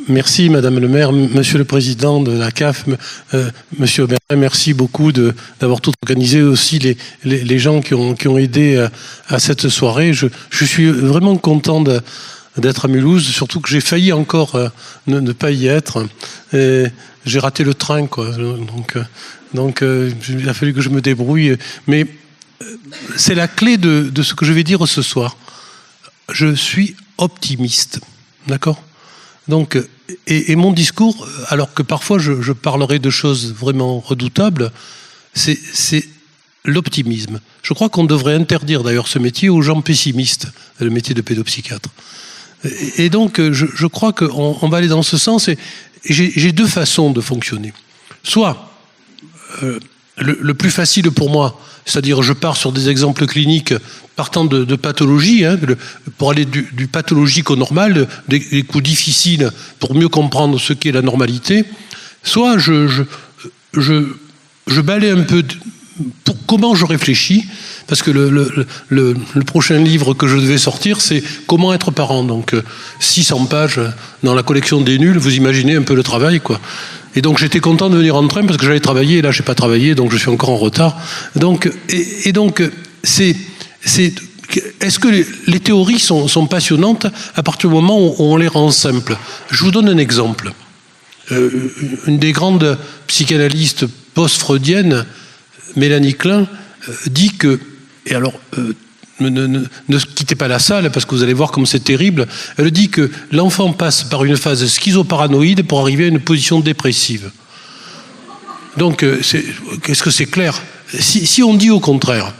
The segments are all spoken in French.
Merci Madame le maire, Monsieur le président de la CAF, Monsieur Aubert, merci beaucoup d'avoir tout organisé, aussi les gens qui ont aidé à cette soirée. Je suis vraiment content d'être à Mulhouse, surtout que j'ai failli encore ne pas y être. J'ai raté le train, quoi. Donc il a fallu que je me débrouille. Mais c'est la clé de ce que je vais dire ce soir. Je suis optimiste, d'accord ? Donc, et mon discours, alors que parfois je parlerai de choses vraiment redoutables, c'est l'optimisme. Je crois qu'on devrait interdire d'ailleurs ce métier aux gens pessimistes, le métier de pédopsychiatre. Et donc, je crois qu'on va aller dans ce sens, et j'ai deux façons de fonctionner. Soit, le plus facile pour moi, c'est-à-dire je pars sur des exemples cliniques partant de pathologie, hein, pour aller du pathologique au normal, des coups difficiles pour mieux comprendre ce qu'est la normalité. Soit je balaie un peu pour comment je réfléchis, parce que le prochain livre que je devais sortir, c'est Comment être parent. Donc 600 pages dans la collection des nuls, vous imaginez un peu le travail, quoi. Et donc j'étais content de venir en train parce que j'allais travailler, et là j'ai pas travaillé, donc je suis encore en retard. Donc, donc est-ce que les théories sont passionnantes à partir du moment où on les rend simples? Je vous donne un exemple. Une des grandes psychanalystes post-freudiennes, Mélanie Klein, dit que, et alors ne quittez pas la salle parce que vous allez voir comme c'est terrible, elle dit que l'enfant passe par une phase schizoparanoïde pour arriver à une position dépressive. Donc, qu'est-ce que c'est clair? Si on dit au contraire,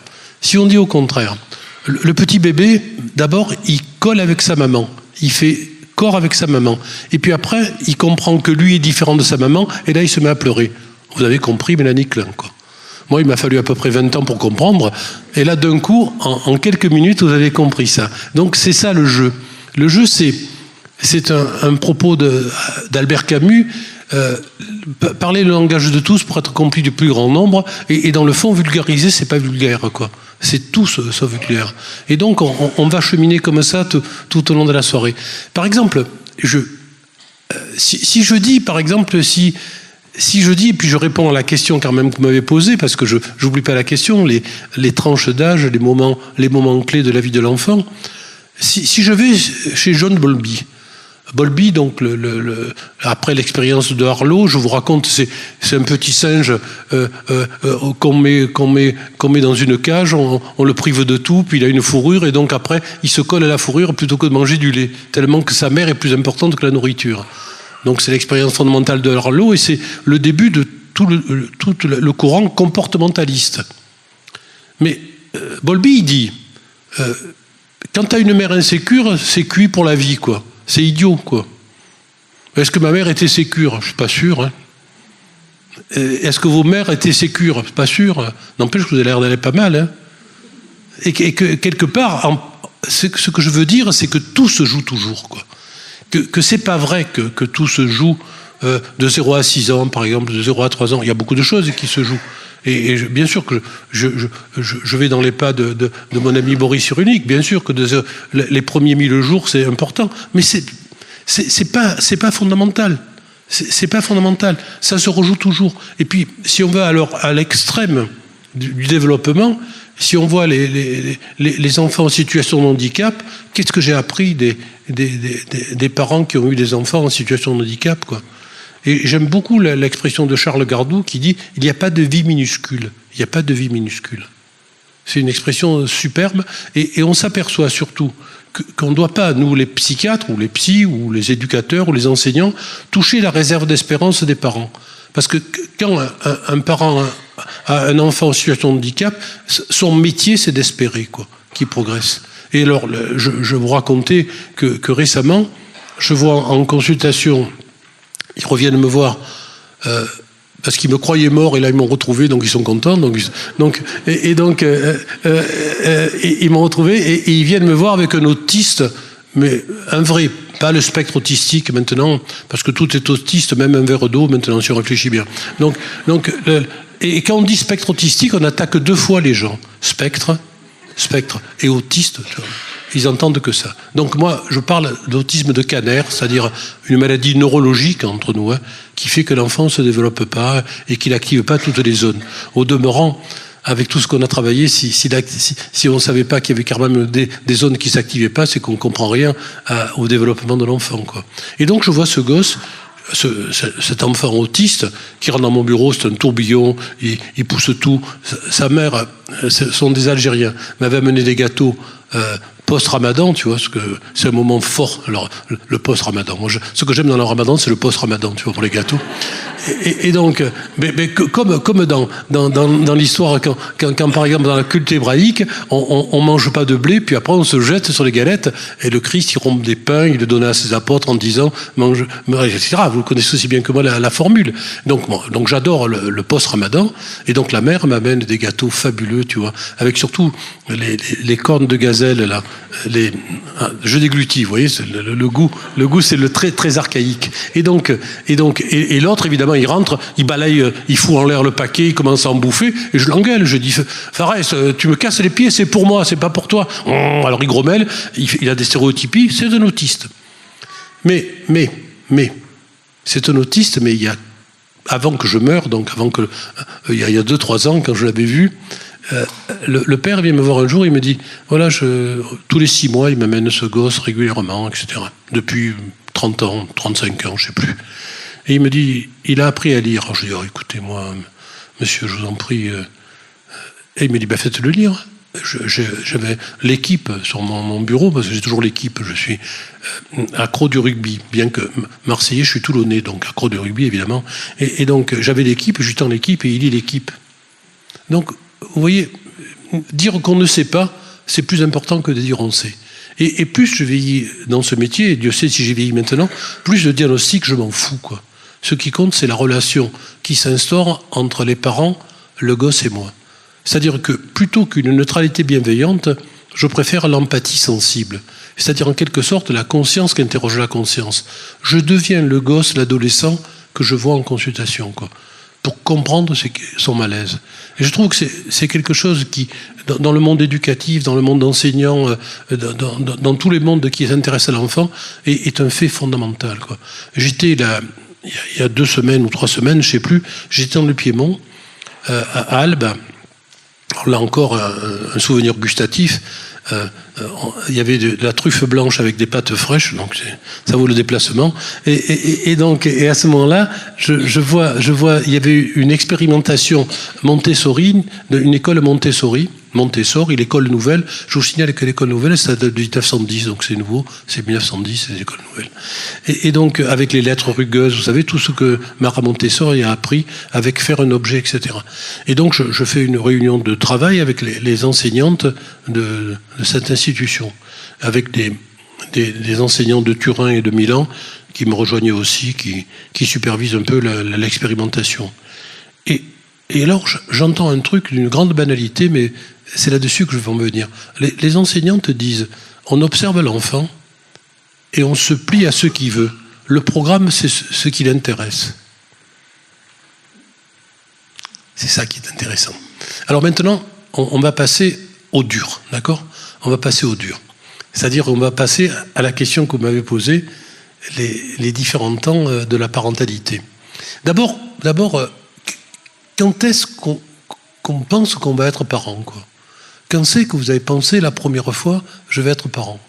le petit bébé, d'abord, il colle avec sa maman, il fait corps avec sa maman, et puis après, il comprend que lui est différent de sa maman, et là, il se met à pleurer. Vous avez compris, Mélanie Klein, quoi. Moi, il m'a fallu à peu près 20 ans pour comprendre. Et là, d'un coup, en quelques minutes, vous avez compris ça. Donc, c'est ça le jeu. Le jeu, c'est un propos d'Albert Camus. Parler le langage de tous pour être compris du plus grand nombre. Et dans le fond, vulgariser, c'est pas vulgaire, quoi. C'est tout sauf vulgaire. Et donc, on va cheminer comme ça tout au long de la soirée. Par exemple, si je dis, par exemple, si je dis, et puis je réponds à la question quand même que vous m'avez posée, parce que je n'oublie pas la question, les tranches d'âge, les moments clés de la vie de l'enfant. Si je vais chez John Bowlby, donc après l'expérience de Harlow, je vous raconte, c'est un petit singe qu'on met dans une cage, on le prive de tout, puis il a une fourrure, et donc après, il se colle à la fourrure plutôt que de manger du lait, tellement que sa mère est plus importante que la nourriture. Donc c'est l'expérience fondamentale de Harlow, et c'est le début de tout le courant comportementaliste. Mais Bowlby, il dit, quand tu as une mère insécure, c'est cuit pour la vie, quoi. C'est idiot, quoi. Est-ce que ma mère était sécure? Je suis pas sûr. Hein. Est-ce que vos mères étaient sécures? Je suis pas sûr. N'empêche que vous avez l'air d'aller pas mal. Hein. Et que quelque part, ce que je veux dire, c'est que tout se joue toujours, quoi. Que c'est pas vrai que tout se joue de 0 à 6 ans, par exemple, de 0 à 3 ans. Il y a beaucoup de choses qui se jouent. Et bien sûr que je vais dans les pas de mon ami Boris Cyrulnik. Bien sûr que les premiers 1000 jours, c'est important. Mais c'est pas fondamental. C'est pas fondamental. Ça se rejoue toujours. Et puis, si on va alors à l'extrême du développement, si on voit les enfants en situation de handicap, qu'est-ce que j'ai appris des parents qui ont eu des enfants en situation de handicap, quoi. Et j'aime beaucoup l'expression de Charles Gardou qui dit « il n'y a pas de vie minuscule ». Il n'y a pas de vie minuscule. C'est une expression superbe. Et on s'aperçoit surtout qu'on ne doit pas, nous les psychiatres, ou les psys, ou les éducateurs, ou les enseignants, toucher la réserve d'espérance des parents. Parce que quand un parent a un enfant en situation de handicap, son métier, c'est d'espérer, quoi, qu'il progresse. Et alors, je vous racontais que récemment, je vois en consultation, ils reviennent me voir parce qu'ils me croyaient mort et là ils m'ont retrouvé, donc ils sont contents. Donc ils m'ont retrouvé et ils viennent me voir avec un autiste, mais un vrai, pas le spectre autistique maintenant, parce que tout est autiste, même un verre d'eau maintenant si on réfléchit bien. Et quand on dit spectre autistique, on attaque 2 fois les gens. Spectre et autiste. ils entendent que ça. Donc moi, je parle d'autisme de Kanner, c'est-à-dire une maladie neurologique entre nous, hein, qui fait que l'enfant ne se développe pas et qu'il n'active pas toutes les zones. Au demeurant, avec tout ce qu'on a travaillé, si on ne savait pas qu'il y avait quand même des zones qui ne s'activaient pas, c'est qu'on ne comprend rien au développement de l'enfant, quoi. Et donc je vois ce gosse, cet enfant autiste qui rentre dans mon bureau, c'est un tourbillon, il pousse tout. Sa mère, ce sont des Algériens, m'avait amené des gâteaux post-Ramadan, tu vois, parce que c'est un moment fort, alors, le post-Ramadan. Moi, ce que j'aime dans le Ramadan, c'est le post-Ramadan, tu vois, pour les gâteaux. Et donc, mais comme dans l'histoire, quand par exemple dans la culte hébraïque, on mange pas de blé, puis après on se jette sur les galettes, et le Christ il rompt des pains, il le donnait à ses apôtres en disant mange, etc. Vous connaissez aussi bien que moi la formule. Donc j'adore le post-Ramadan, et donc la mère m'amène des gâteaux fabuleux, tu vois, avec surtout les cornes de gazelle là, je déglutis, vous voyez, le goût c'est le très archaïque. Et l'autre évidemment il rentre, il balaye, il fout en l'air le paquet, il commence à en bouffer, et je l'engueule, je dis Fares, tu me casses les pieds, c'est pour moi, c'est pas pour toi. Alors il grommelle, il a des stéréotypies, c'est un autiste. Mais c'est un autiste, mais il y a, avant que je meure, donc il y a 2-3 ans, quand je l'avais vu, le père vient me voir un jour, il me dit voilà, tous les 6 mois, il m'amène ce gosse régulièrement, etc. Depuis 30 ans, 35 ans, je sais plus. Et il me dit, il a appris à lire. Alors je dis, écoutez-moi, monsieur, je vous en prie. Et il me dit, faites-le lire. J'avais l'équipe sur mon bureau, parce que j'ai toujours l'équipe. Je suis accro du rugby, bien que Marseillais, je suis Toulonnais, donc accro du rugby, évidemment. Et donc, j'avais l'équipe, je lui tends l'équipe, et il lit l'équipe. Donc, vous voyez, dire qu'on ne sait pas, c'est plus important que de dire on sait. Et plus je vieillis dans ce métier, et Dieu sait si j'ai vieilli maintenant, plus le diagnostic, je m'en fous, quoi. Ce qui compte, c'est la relation qui s'instaure entre les parents, le gosse et moi. C'est-à-dire que plutôt qu'une neutralité bienveillante, je préfère l'empathie sensible. C'est-à-dire en quelque sorte la conscience qui interroge la conscience. Je deviens le gosse, l'adolescent que je vois en consultation, quoi, pour comprendre son malaise. Et je trouve que c'est quelque chose qui, dans le monde éducatif, dans le monde enseignant, dans tous les mondes qui s'intéressent à l'enfant, est un fait fondamental, quoi. J'étais là, il y a 2 semaines ou 3 semaines, je ne sais plus, j'étais dans le Piémont, à Albe. Alors là encore, un souvenir gustatif. Il y avait de la truffe blanche avec des pâtes fraîches, donc ça vaut le déplacement. Et à ce moment-là, je vois, il y avait une expérimentation Montessori, une école Montessori, l'école nouvelle. Je vous signale que l'école nouvelle, c'est de 1910, donc c'est nouveau, c'est 1910, c'est l'école nouvelle. Et donc, avec les lettres rugueuses, vous savez, tout ce que Mara Montessori a appris avec faire un objet, etc. Et donc, je fais une réunion de travail avec les enseignantes de cette institution, avec des enseignants de Turin et de Milan qui me rejoignaient aussi, qui supervisent un peu l'expérimentation. Et alors, j'entends un truc d'une grande banalité, mais c'est là-dessus que je veux en venir. Les enseignantes disent, on observe l'enfant et on se plie à ce qu'il veut. Le programme, c'est ce qui l'intéresse. C'est ça qui est intéressant. Alors maintenant, on va passer au dur, d'accord ? On va passer au dur. C'est-à-dire, on va passer à la question que vous m'avez posée, les différents temps de la parentalité. D'abord, quand est-ce qu'on pense qu'on va être parent, quoi ? Quand c'est que vous avez pensé la première fois, je vais être parent ?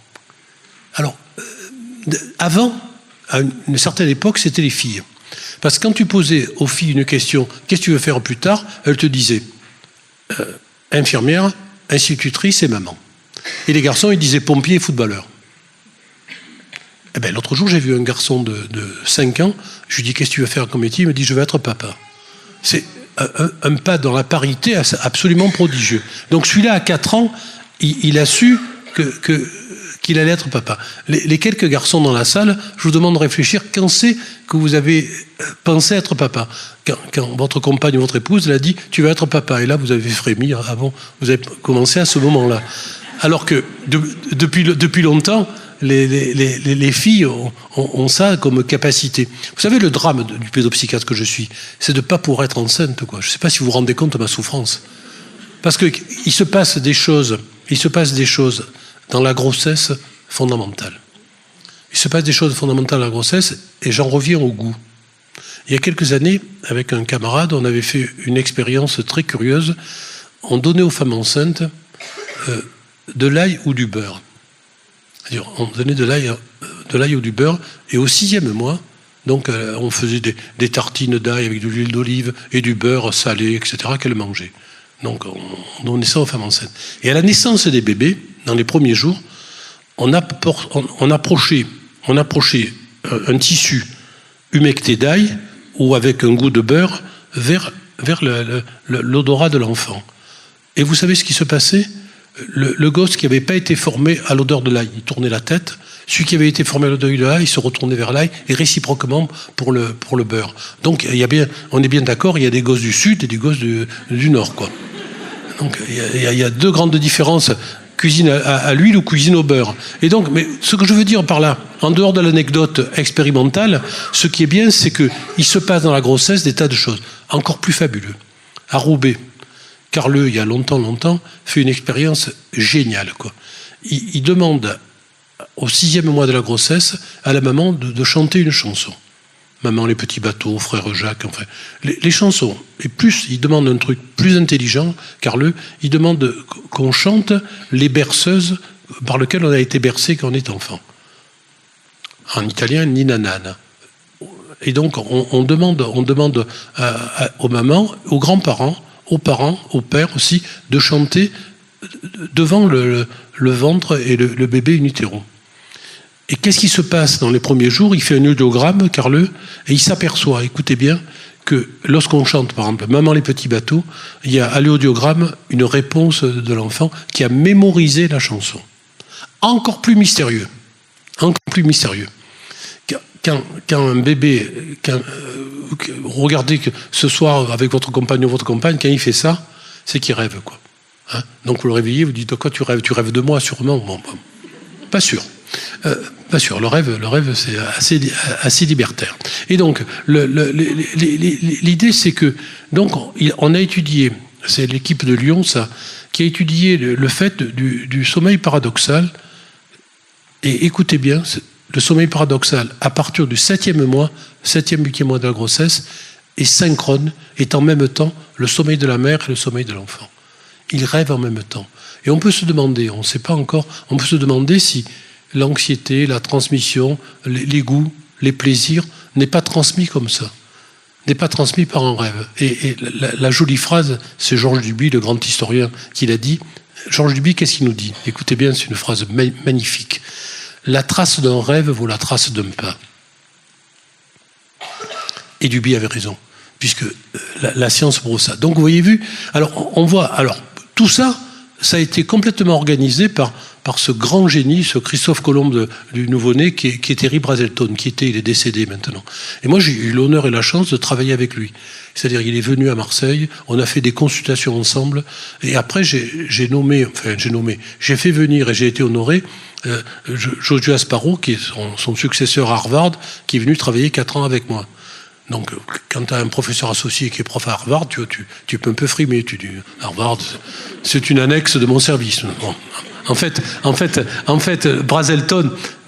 Alors, avant, à une certaine époque, c'était les filles. Parce que quand tu posais aux filles une question, qu'est-ce que tu veux faire plus tard ? Elles te disaient infirmière, institutrice et maman. Et les garçons, ils disaient pompier et footballeur. Eh ben, l'autre jour, j'ai vu un garçon de 5 ans, je lui dis qu'est-ce que tu veux faire comme métier ? Il me dit je veux être papa. C'est un pas dans la parité absolument prodigieux. Donc celui-là, à 4 ans, il a su qu'il allait être papa. Les quelques garçons dans la salle, je vous demande de réfléchir, quand c'est que vous avez pensé être papa ? Quand votre compagne ou votre épouse l'a dit, tu vas être papa. Et là, vous avez frémi, avant, vous avez commencé à ce moment-là. Alors que depuis longtemps, les filles ont ça comme capacité. Vous savez, le drame du pédopsychiatre que je suis, c'est de ne pas pouvoir être enceinte, quoi. Je ne sais pas si vous vous rendez compte de ma souffrance. Parce qu'il se passe des choses dans la grossesse fondamentale. Il se passe des choses fondamentales dans la grossesse et j'en reviens au goût. Il y a quelques années, avec un camarade, on avait fait une expérience très curieuse. On donnait aux femmes enceintes de l'ail ou du beurre. C'est-à-dire, on donnait de l'ail ou du beurre et au 6e mois, donc on faisait des tartines d'ail avec de l'huile d'olive et du beurre salé, etc., qu'elles mangeaient. Donc on donnait ça aux femmes enceintes. Et à la naissance des bébés, dans les premiers jours, on approchait un tissu humecté d'ail ou avec un goût de beurre vers l'odorat de l'enfant. Et vous savez ce qui se passait ? Le gosse qui n'avait pas été formé à l'odeur de l'ail, il tournait la tête. Celui qui avait été formé à l'odeur de l'ail, il se retournait vers l'ail et réciproquement pour le beurre. Donc on est bien d'accord, il y a des gosses du sud et des gosses du nord, quoi. Donc il y a deux grandes différences, cuisine à l'huile ou cuisine au beurre. Et donc, mais ce que je veux dire par là, en dehors de l'anecdote expérimentale, ce qui est bien, c'est qu'il se passe dans la grossesse des tas de choses encore plus fabuleux. À Roubaix, Carleux, il y a longtemps, fait une expérience géniale, quoi. Il demande au 6e mois de la grossesse à la maman de chanter une chanson. Maman, les petits bateaux, frère Jacques, enfin. Les chansons. Et plus, il demande un truc plus intelligent, Carleux, il demande qu'on chante les berceuses par lesquelles on a été bercé quand on est enfant. En italien, Nina Nana. Et donc, on demande aux mamans, aux grands-parents, aux parents, aux pères aussi, de chanter devant le ventre et le bébé in utero. Et qu'est-ce qui se passe dans les premiers jours ? Il fait un audiogramme, Carleux, et il s'aperçoit, écoutez bien, que lorsqu'on chante, par exemple, Maman les petits bateaux, il y a à l'audiogramme une réponse de l'enfant qui a mémorisé la chanson. Encore plus mystérieux. Quand un bébé, regardez que ce soir avec votre compagne ou votre compagne, quand il fait ça, c'est qu'il rêve, quoi. Hein ? Donc vous le réveillez, vous dites de quoi tu rêves ? Tu rêves de moi, sûrement ? Bon, pas sûr. Pas sûr. Le rêve, c'est assez libertaire. Et donc, l'idée, c'est que donc on a étudié, c'est l'équipe de Lyon, ça, qui a étudié le fait du sommeil paradoxal. Et écoutez bien, le sommeil paradoxal, à partir du 7e mois, 7e, 8e mois de la grossesse, est synchrone, est en même temps le sommeil de la mère et le sommeil de l'enfant. Ils rêvent en même temps. Et on peut se demander, on ne sait pas encore, on peut se demander si l'anxiété, la transmission, les goûts, les plaisirs, n'est pas transmis comme ça, n'est pas transmis par un rêve. Et la jolie phrase, c'est Georges Duby, le grand historien, qui l'a dit. Georges Duby, qu'est-ce qu'il nous dit ? Écoutez bien, c'est une phrase magnifique. La trace d'un rêve vaut la trace d'un pas. Et Duby avait raison, puisque la science prouve ça. Donc vous voyez, alors on voit, tout ça, ça a été complètement organisé par ce grand génie, ce Christophe Colomb du nouveau-né, qui est Terry Brazelton, il est décédé maintenant. Et moi, j'ai eu l'honneur et la chance de travailler avec lui. C'est-à-dire, il est venu à Marseille, on a fait des consultations ensemble, et après, j'ai fait venir, et j'ai été honoré, Joshua Sparrow, qui est son successeur à Harvard, qui est venu travailler 4 ans avec moi. Donc, quand tu as un professeur associé qui est prof à Harvard, tu peux un peu frimer. Tu dis, Harvard, c'est une annexe de mon service. Bon. En fait,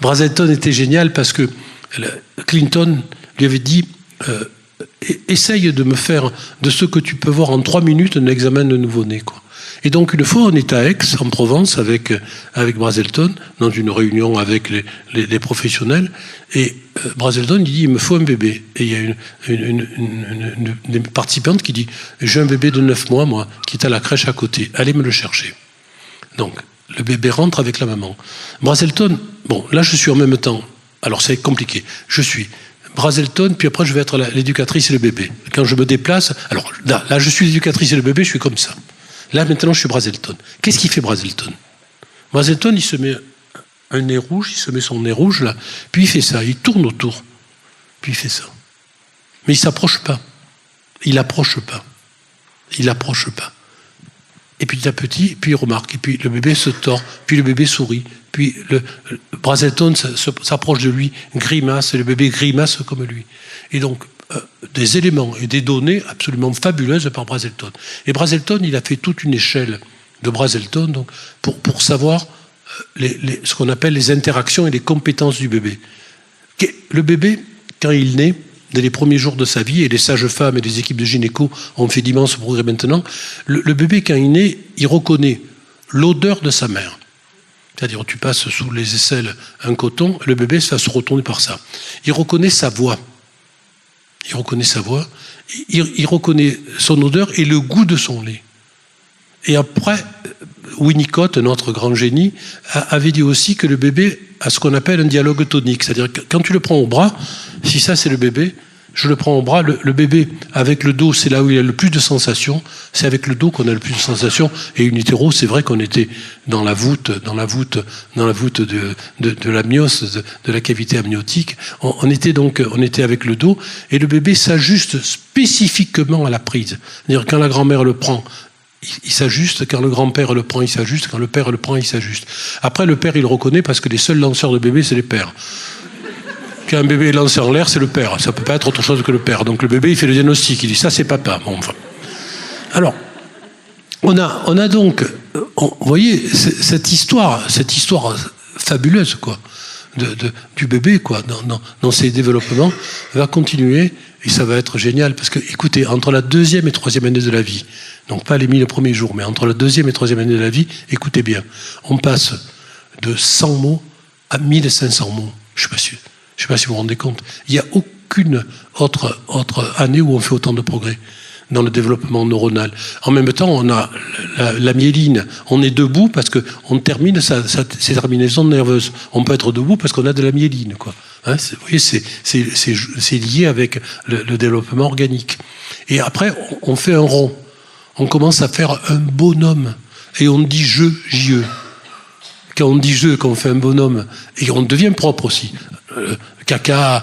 Brazelton était génial parce que Clinton lui avait dit essaye de me faire de ce que tu peux voir en 3 minutes un examen de nouveau-né, quoi. Et donc une fois on est à Aix en Provence avec Brazelton dans une réunion avec les professionnels et Brazelton dit il me faut un bébé et il y a une participante qui dit j'ai un bébé de 9 mois moi qui est à la crèche à côté, allez me le chercher. Donc le bébé rentre avec la maman. Brazelton, bon là je suis en même temps, alors c'est compliqué, je suis Brazelton, puis après je vais être l'éducatrice et le bébé. Quand je me déplace, alors là je suis l'éducatrice et le bébé, je suis comme ça. Là, maintenant, je suis Brazelton. Qu'est-ce qu'il fait, Brazelton ? Brazelton, il se met un nez rouge, il se met son nez rouge, là, puis il fait ça, il tourne autour, puis il fait ça. Mais il ne s'approche pas. Il n'approche pas. Il n'approche pas. Et petit à petit, puis il remarque, et puis le bébé se tord, puis le bébé sourit, puis Brazelton s'approche de lui, grimace, et le bébé grimace comme lui. Et donc, des éléments et des données absolument fabuleuses par Brazelton. Et Brazelton, il a fait toute une échelle de Brazelton donc, pour savoir ce qu'on appelle les interactions et les compétences du bébé. Le bébé, quand il naît, dès les premiers jours de sa vie, et les sages-femmes et les équipes de gynéco ont fait d'immenses progrès maintenant, le bébé, quand il naît, il reconnaît l'odeur de sa mère. C'est-à-dire, tu passes sous les aisselles un coton, le bébé va se retourner par ça. Il reconnaît sa voix. Il reconnaît sa voix, il reconnaît son odeur et le goût de son lait. Et après, Winnicott, notre grand génie, avait dit aussi que le bébé a ce qu'on appelle un dialogue tonique. C'est-à-dire que quand tu le prends au bras, si ça c'est le bébé, je le prends au bras, le bébé avec le dos, c'est là où il a le plus de sensations, c'est avec le dos qu'on a le plus de sensations, et in utero, c'est vrai qu'on était dans la voûte de l'amnios, de la cavité amniotique, on était avec le dos, et le bébé s'ajuste spécifiquement à la prise. C'est-à-dire quand la grand-mère le prend, il s'ajuste, quand le grand-père le prend, il s'ajuste, quand le père le prend, il s'ajuste. Après, le père, il le reconnaît parce que les seuls lanceurs de bébés, c'est les pères. Quand un bébé est lancé en l'air, c'est le père. Ça ne peut pas être autre chose que le père. Donc le bébé, il fait le diagnostic. Il dit, ça, c'est papa. Bon, enfin. Alors, on a donc, vous voyez, cette histoire fabuleuse, quoi, du bébé, quoi, dans ses développements, va continuer et ça va être génial. Parce que, écoutez, entre la 2e et 3e année de la vie, donc pas les 1000 premiers jours, mais entre la 2e et 3e année de la vie, écoutez bien, on passe de 100 mots à 1500 mots. Je ne sais pas si vous vous rendez compte. Il n'y a aucune autre année où on fait autant de progrès dans le développement neuronal. En même temps, on a la myéline. On est debout parce qu'on termine ses terminaisons nerveuses. On peut être debout parce qu'on a de la myéline, quoi. Hein, vous voyez, c'est lié avec le développement organique. Et après, on fait un rond. On commence à faire un bonhomme. Et on dit je, J-E. Quand on dit je, quand on fait un bonhomme, et on devient propre aussi. Caca,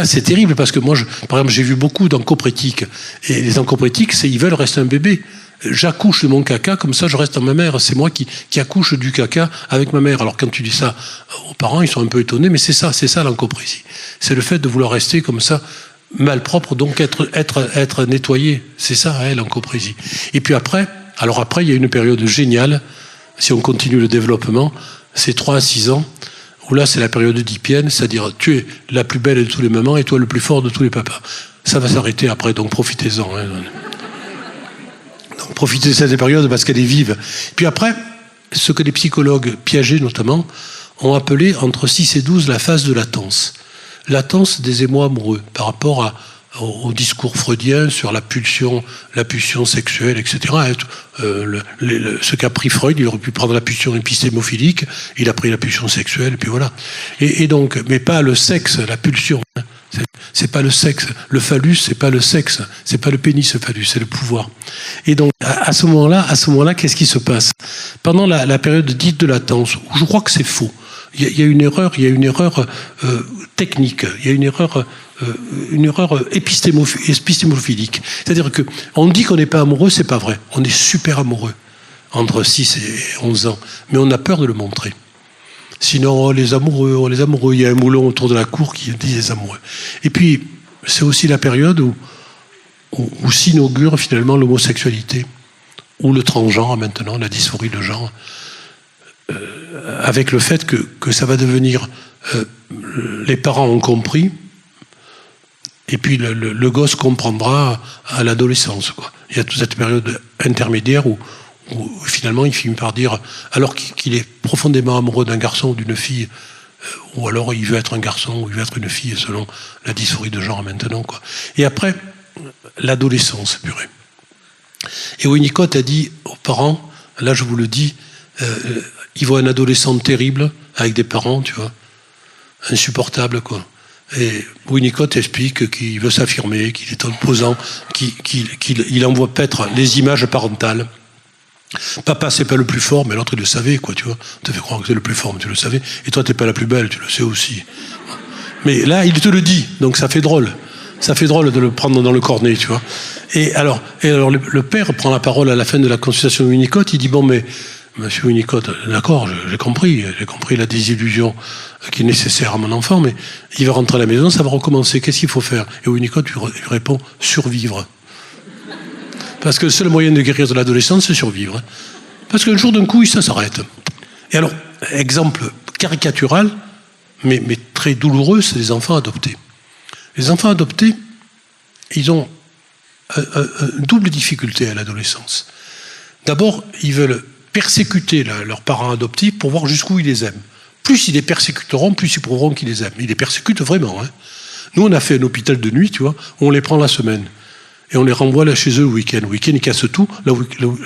c'est terrible parce que moi, par exemple, j'ai vu beaucoup d'encoprétiques. Et les encoprétiques, ils veulent rester un bébé. J'accouche de mon caca, comme ça je reste en ma mère. C'est moi qui accouche du caca avec ma mère. Alors quand tu dis ça aux parents, ils sont un peu étonnés, mais c'est ça l'encoprétie. C'est le fait de vouloir rester comme ça, malpropre, donc être nettoyé. C'est ça, hein, l'encoprétie. Et puis après, il y a une période géniale, si on continue le développement, c'est 3 à 6 ans, où là c'est la période oedipienne, c'est-à-dire tu es la plus belle de tous les mamans et toi le plus fort de tous les papas. Ça va s'arrêter après, donc profitez-en. Hein. Donc profitez de cette période parce qu'elle est vive. Puis après, ce que les psychologues, Piaget notamment, ont appelé entre 6 et 12 la phase de latence. Latence des émois amoureux par rapport au discours freudien sur la pulsion sexuelle, etc. Ce qu'a pris Freud, il aurait pu prendre la pulsion épistémophilique, il a pris la pulsion sexuelle, et puis voilà. Et donc, mais pas le sexe, la pulsion. C'est pas le sexe. Le phallus, c'est pas le sexe. C'est pas le pénis, le phallus, c'est le pouvoir. Et donc, à ce moment-là, qu'est-ce qui se passe? Pendant la période dite de latence, où je crois que c'est faux, il y a une erreur technique, il y a une erreur épistémophilique. C'est-à-dire que on dit qu'on n'est pas amoureux, c'est pas vrai. On est super amoureux entre 6 et 11 ans, mais on a peur de le montrer. Sinon, les amoureux, il y a un moulon autour de la cour qui dit les amoureux. Et puis, c'est aussi la période où s'inaugure finalement l'homosexualité, ou le transgenre maintenant, la dysphorie de genre, avec le fait que ça va devenir... les parents ont compris, et puis le gosse comprendra à l'adolescence, quoi. Il y a toute cette période intermédiaire où finalement il finit par dire, alors qu'il est profondément amoureux d'un garçon ou d'une fille, ou alors il veut être un garçon ou il veut être une fille selon la dysphorie de genre maintenant, quoi. Et après, l'adolescence purée. Et Winnicott a dit aux parents, là je vous le dis, il voit un adolescent terrible avec des parents, tu vois, insupportable, quoi. Et Winnicott explique qu'il veut s'affirmer, qu'il est opposant, qu'il envoie paître les images parentales. Papa, c'est pas le plus fort, mais l'autre, il le savait, quoi, tu vois. On te fait croire que c'est le plus fort, mais tu le savais. Et toi, t'es pas la plus belle, tu le sais aussi. Mais là, il te le dit, donc ça fait drôle. Ça fait drôle de le prendre dans le cornet, tu vois. Et alors le père prend la parole à la fin de la consultation de Winnicott, il dit, bon, mais Monsieur Winnicott, d'accord, j'ai compris la désillusion qui est nécessaire à mon enfant, mais il va rentrer à la maison, ça va recommencer, qu'est-ce qu'il faut faire? Et Winnicott lui répond, survivre. Parce que le seul moyen de guérir de l'adolescence, c'est survivre. Parce qu'un jour, d'un coup, ça s'arrête. Et alors, exemple caricatural, mais très douloureux, c'est les enfants adoptés. Les enfants adoptés, ils ont une double difficulté à l'adolescence. D'abord, ils veulent persécuter leurs parents adoptifs pour voir jusqu'où ils les aiment. Plus ils les persécuteront, plus ils prouveront qu'ils les aiment. Ils les persécutent vraiment. Hein. Nous, on a fait un hôpital de nuit, tu vois, où on les prend la semaine. Et on les renvoie là chez eux le week-end. Le week-end, ils cassent tout.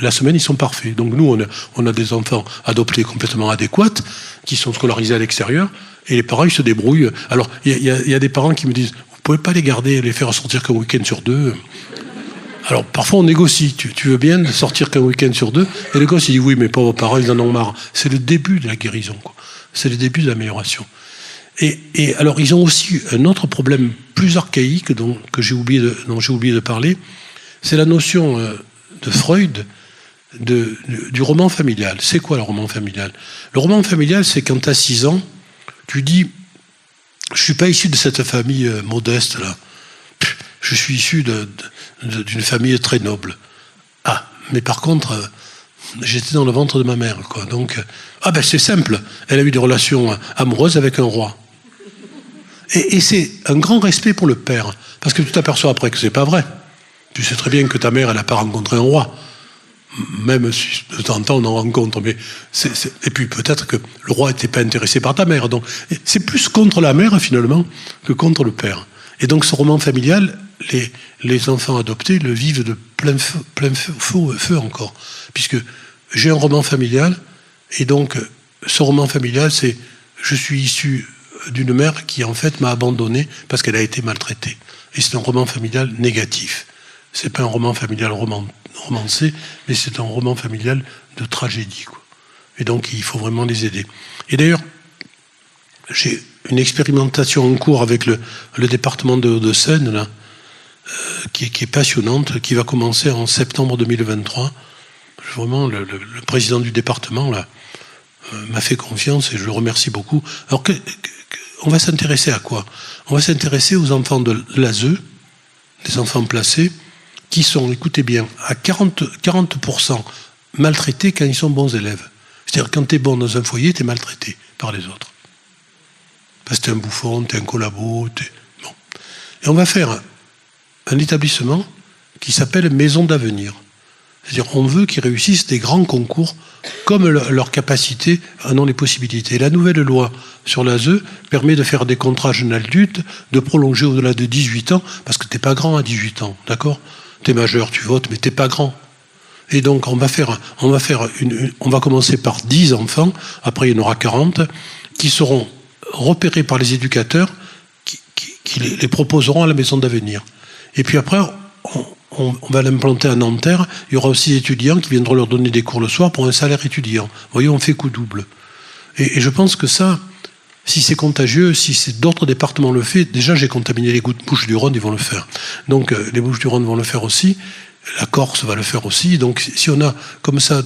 La semaine, ils sont parfaits. Donc nous, on a des enfants adoptés complètement adéquats, qui sont scolarisés à l'extérieur, et les parents, ils se débrouillent. Alors, il y a des parents qui me disent, vous pouvez pas les garder, les faire sortir qu'un week-end sur 2. Alors, parfois, on négocie. Tu veux bien sortir qu'un week-end sur 2? Et le gosse, il dit, oui, mais pauvres parents, ils en ont marre. C'est le début de la guérison, quoi. C'est le début de l'amélioration. Et alors, ils ont aussi un autre problème plus archaïque dont j'ai oublié de parler, c'est la notion de Freud du roman familial. C'est quoi le roman familial? Le roman familial, c'est quand tu as 6 ans, tu dis, je ne suis pas issu de cette famille modeste, là. Je suis issu d'une famille très noble. Ah, mais par contre, j'étais dans le ventre de ma mère, quoi. Donc, ben c'est simple. Elle a eu des relations amoureuses avec un roi. Et c'est un grand respect pour le père, parce que tu t'aperçois après que c'est pas vrai. Tu sais très bien que ta mère, elle n'a pas rencontré un roi. Même si de temps en temps on en rencontre, mais et puis peut-être que le roi n'était pas intéressé par ta mère. Donc c'est plus contre la mère finalement que contre le père. Et donc ce roman familial, les enfants adoptés le vivent de plein feu encore, puisque j'ai un roman familial, et donc ce roman familial, c'est je suis issu d'une mère qui en fait m'a abandonné parce qu'elle a été maltraitée. Et c'est un roman familial négatif. C'est pas un roman familial romancé, mais c'est un roman familial de tragédie, quoi. Et donc il faut vraiment les aider. Et d'ailleurs, j'ai une expérimentation en cours avec le département de Hauts-de-Seine, là, qui est passionnante, qui va commencer en septembre 2023. Vraiment, le président du département là m'a fait confiance et je le remercie beaucoup. Alors on va s'intéresser à quoi? On va s'intéresser aux enfants de l'ASE, des enfants placés, qui sont, écoutez bien, à 40% maltraités quand ils sont bons élèves. C'est-à-dire quand tu es bon dans un foyer, tu es maltraité par les autres. Parce que tu es un bouffon, tu es un collabo, bon. Et on va faire un établissement qui s'appelle Maison d'avenir. C'est-à-dire on veut qu'ils réussissent des grands concours comme leur capacité en ont les possibilités. Et la nouvelle loi sur l'ASE permet de faire des contrats jeunes adultes, de prolonger au-delà de 18 ans, parce que tu n'es pas grand à 18 ans, d'accord? Tu es majeur, tu votes, mais tu n'es pas grand. Et donc on va commencer par 10 enfants, après il y en aura 40, qui seront repérés par les éducateurs qui les proposeront à la maison d'avenir. Et puis après, on va l'implanter à Nanterre. Il y aura aussi des étudiants qui viendront leur donner des cours le soir pour un salaire étudiant. Vous voyez, on fait coup double. Et je pense que ça, si c'est contagieux, si d'autres départements le font, déjà j'ai contaminé les Bouches-du-Rhône, ils vont le faire. Donc les Bouches-du-Rhône vont le faire aussi, la Corse va le faire aussi. Donc si on a comme ça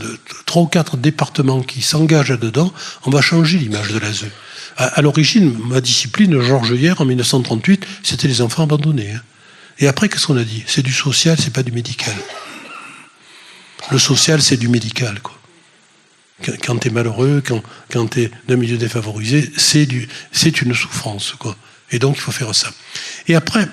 3 ou 4 départements qui s'engagent là-dedans, on va changer l'image de l'ASE. À l'origine, ma discipline, Georges Hier, en 1938, c'était les enfants abandonnés. Hein. Et après, qu'est-ce qu'on a dit? C'est du social, c'est pas du médical. Le social, c'est du médical, quoi. Quand tu es malheureux, quand tu es d'un milieu défavorisé, c'est une souffrance, quoi. Et donc, il faut faire ça. Et après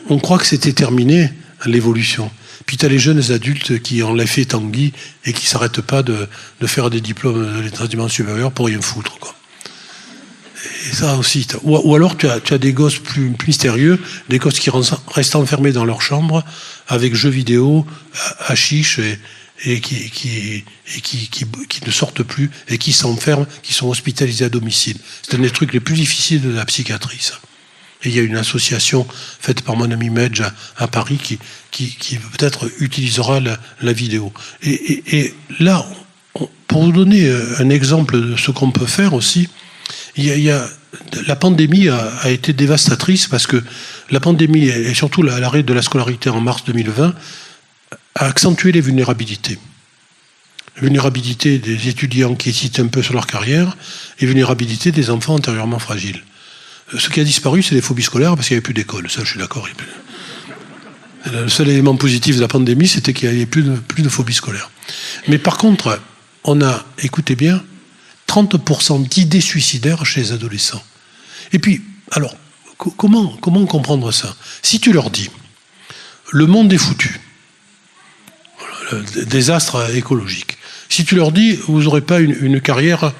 on croit que c'était terminé, l'évolution. Puis tu as les jeunes adultes qui ont l'effet Tanguy et qui ne s'arrêtent pas de faire des diplômes de l'enseignement supérieur pour rien foutre, quoi. Et ça aussi. Ou alors tu as des gosses plus mystérieux, des gosses qui restent enfermés dans leur chambre avec jeux vidéo, hashish et qui ne sortent plus et qui s'enferment, qui sont hospitalisés à domicile. C'est un des trucs les plus difficiles de la psychiatrie, ça. Et il y a une association faite par mon ami Medj à Paris qui peut-être utilisera la vidéo. Et là, pour vous donner un exemple de ce qu'on peut faire aussi, la pandémie a été dévastatrice parce que la pandémie, et surtout l'arrêt de la scolarité en mars 2020, a accentué les vulnérabilités. La vulnérabilité des étudiants qui hésitent un peu sur leur carrière et vulnérabilité des enfants antérieurement fragiles. Ce qui a disparu, c'est les phobies scolaires parce qu'il n'y avait plus d'école. Ça, je suis d'accord. Le seul élément positif de la pandémie, c'était qu'il n'y avait plus de phobie scolaire. Mais par contre, on a, écoutez bien, 30% d'idées suicidaires chez les adolescents. Et puis, alors, comment comprendre ça? Si tu leur dis, le monde est foutu, voilà, le désastre écologique, si tu leur dis, vous n'aurez pas une carrière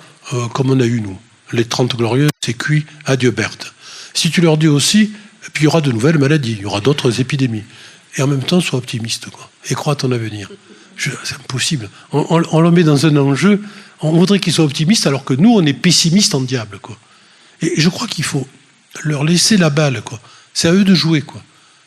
comme on a eu nous, les 30 glorieuses, c'est cuit, adieu Berthe. Si tu leur dis aussi, puis il y aura de nouvelles maladies, il y aura d'autres épidémies, et en même temps, sois optimiste, quoi, et crois à ton avenir. C'est impossible. On le met dans un enjeu, on voudrait qu'ils soient optimistes, alors que nous, on est pessimistes en diable, quoi. Et je crois qu'il faut leur laisser la balle, quoi. C'est à eux de jouer, quoi.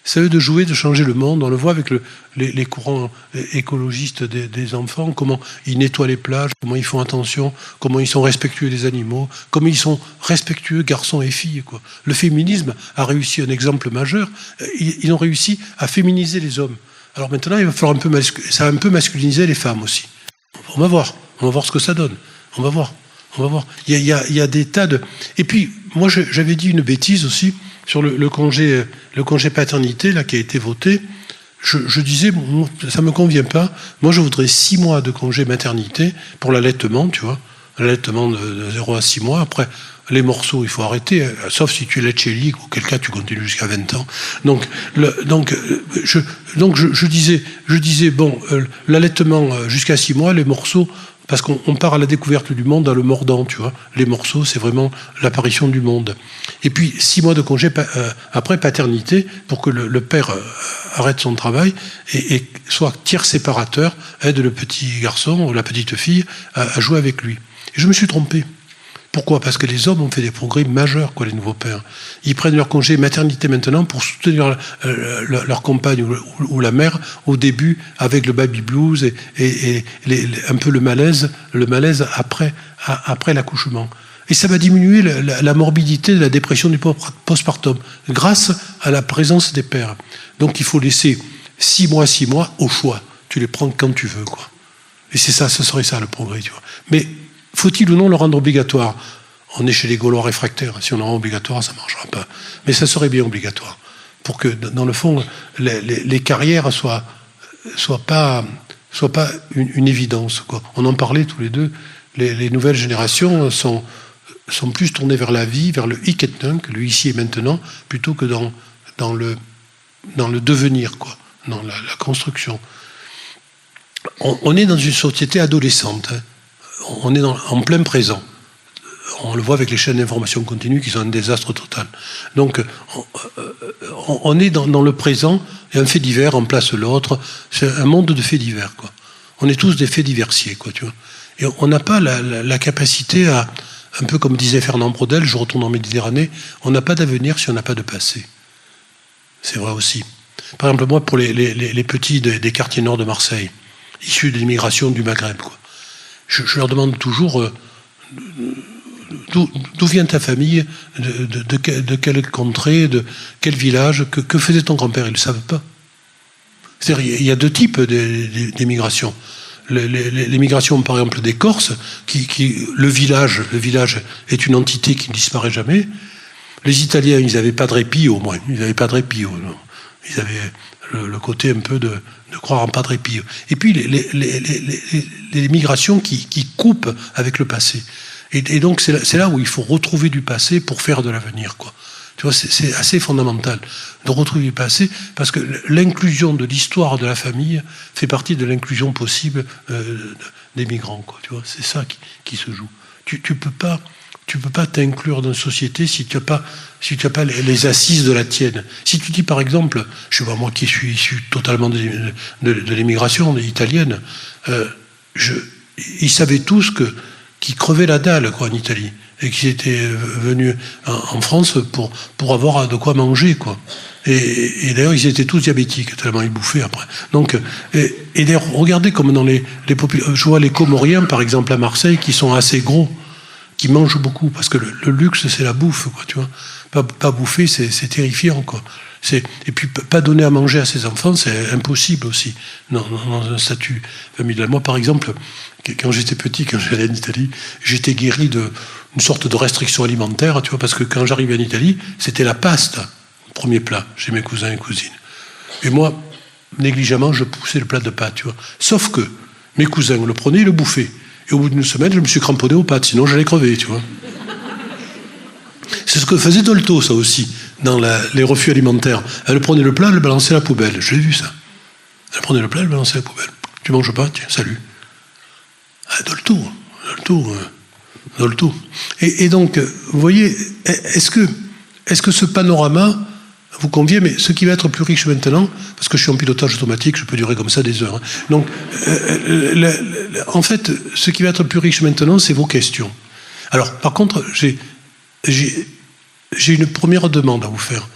C'est à eux de jouer, de changer le monde. On le voit avec les courants écologistes des enfants, comment ils nettoient les plages, comment ils font attention, comment ils sont respectueux des animaux, comment ils sont respectueux, garçons et filles, quoi. Le féminisme a réussi un exemple majeur. Ils ont réussi à féminiser les hommes. Alors maintenant, il va falloir ça va un peu masculiniser les femmes aussi. On va voir ce que ça donne. On va voir. Il y a des tas de... Et puis, moi, j'avais dit une bêtise aussi sur le congé paternité là qui a été voté. Je disais, ça me convient pas. Moi, je voudrais 6 mois de congé maternité pour l'allaitement, tu vois. L'allaitement de 0 à 6 mois. Après, les morceaux, il faut arrêter, sauf si tu es chélique, auquel cas tu continues jusqu'à 20 ans. Donc je disais bon, l'allaitement jusqu'à 6 mois, les morceaux, parce qu'on part à la découverte du monde dans le mordant, tu vois. Les morceaux, c'est vraiment l'apparition du monde. Et puis 6 mois de congé après paternité, pour que le père arrête son travail et soit tiers séparateur, aide le petit garçon ou la petite fille à jouer avec lui. Et je me suis trompé. Pourquoi? Parce que les hommes ont fait des progrès majeurs, quoi, les nouveaux pères. Ils prennent leur congé maternité maintenant pour soutenir leur compagne ou la mère au début avec le baby blues et un peu le malaise après l'accouchement. Et ça va diminuer la morbidité de la dépression du postpartum grâce à la présence des pères. Donc il faut laisser 6 mois au choix. Tu les prends quand tu veux, quoi. Et c'est ça, ce serait ça le progrès, tu vois. Mais faut-il ou non le rendre obligatoire? On est chez les Gaulois réfractaires. Si on le rend obligatoire, ça ne marchera pas. Mais ça serait bien obligatoire. Pour que, dans le fond, les carrières soient pas une évidence, quoi. On en parlait tous les deux. Les nouvelles générations sont plus tournées vers la vie, vers le hic et nunc, le ici et maintenant, plutôt que dans le devenir, quoi, dans la construction. On est dans une société adolescente, hein. On est en plein présent. On le voit avec les chaînes d'information continue qui sont un désastre total. Donc, on est dans le présent et un fait divers remplace l'autre. C'est un monde de faits divers, quoi. On est tous des faits diversiers, quoi, tu vois. Et on n'a pas la capacité à, un peu comme disait Fernand Braudel, je retourne en Méditerranée, on n'a pas d'avenir si on n'a pas de passé. C'est vrai aussi. Par exemple, moi, pour les petits des quartiers nord de Marseille, issus de l'immigration du Maghreb, quoi. Je leur demande toujours d'où vient ta famille, de quelle contrée, de quel village, que faisait ton grand-père. Ils ne le savent pas. C'est-à-dire, il y a 2 types d'émigration. L'émigration, par exemple, des Corses, le village est une entité qui ne disparaît jamais. Les Italiens, ils n'avaient pas de répit, au moins. Ils n'avaient pas de répit. Non. Ils avaient le côté un peu de croire en pas de répit. Et puis les migrations qui coupent avec le passé. Et donc c'est là où il faut retrouver du passé pour faire de l'avenir, quoi. Tu vois, c'est assez fondamental de retrouver du passé, parce que l'inclusion de l'histoire de la famille fait partie de l'inclusion possible des migrants, quoi. Tu vois, c'est ça qui se joue. Tu peux pas t'inclure dans une société si tu n'as pas les assises de la tienne. Si tu dis, par exemple, je sais pas, moi qui suis issu totalement de l'immigration italienne, ils savaient tous qu'ils crevaient la dalle, quoi, en Italie, et qu'ils étaient venus en France pour avoir de quoi manger, quoi. Et d'ailleurs, ils étaient tous diabétiques, tellement ils bouffaient après. Donc, et d'ailleurs, regardez comme dans les populations, je vois les Comoriens, par exemple, à Marseille, qui sont assez gros, qui mangent beaucoup, parce que le luxe, c'est la bouffe, quoi, tu vois. Pas bouffer, c'est terrifiant, quoi. Et puis, pas donner à manger à ses enfants, c'est impossible aussi, dans un statut familial. Moi, par exemple, quand j'étais petit, quand j'allais en Italie, j'étais guéri d'une sorte de restriction alimentaire, tu vois, parce que quand j'arrivais en Italie, c'était la pasta, premier plat, chez mes cousins et cousines. Et moi, négligemment, je poussais le plat de pâtes, tu vois. Sauf que mes cousins le prenaient et le bouffaient. Et au bout d'une semaine, je me suis cramponné aux pattes, sinon j'allais crever, tu vois. C'est ce que faisait Dolto, ça aussi, dans les refus alimentaires. Elle prenait le plat, elle le balançait à la poubelle. Je l'ai vu, ça. Elle prenait le plat, elle le balançait à la poubelle. Tu manges pas? Tiens, salut. Ah, Dolto. Et donc, vous voyez, est-ce que ce panorama vous convient? Mais ce qui va être plus riche maintenant, parce que je suis en pilotage automatique, je peux durer comme ça des heures. Hein. Donc, en fait, ce qui va être plus riche maintenant, c'est vos questions. Alors, par contre, j'ai une première demande à vous faire.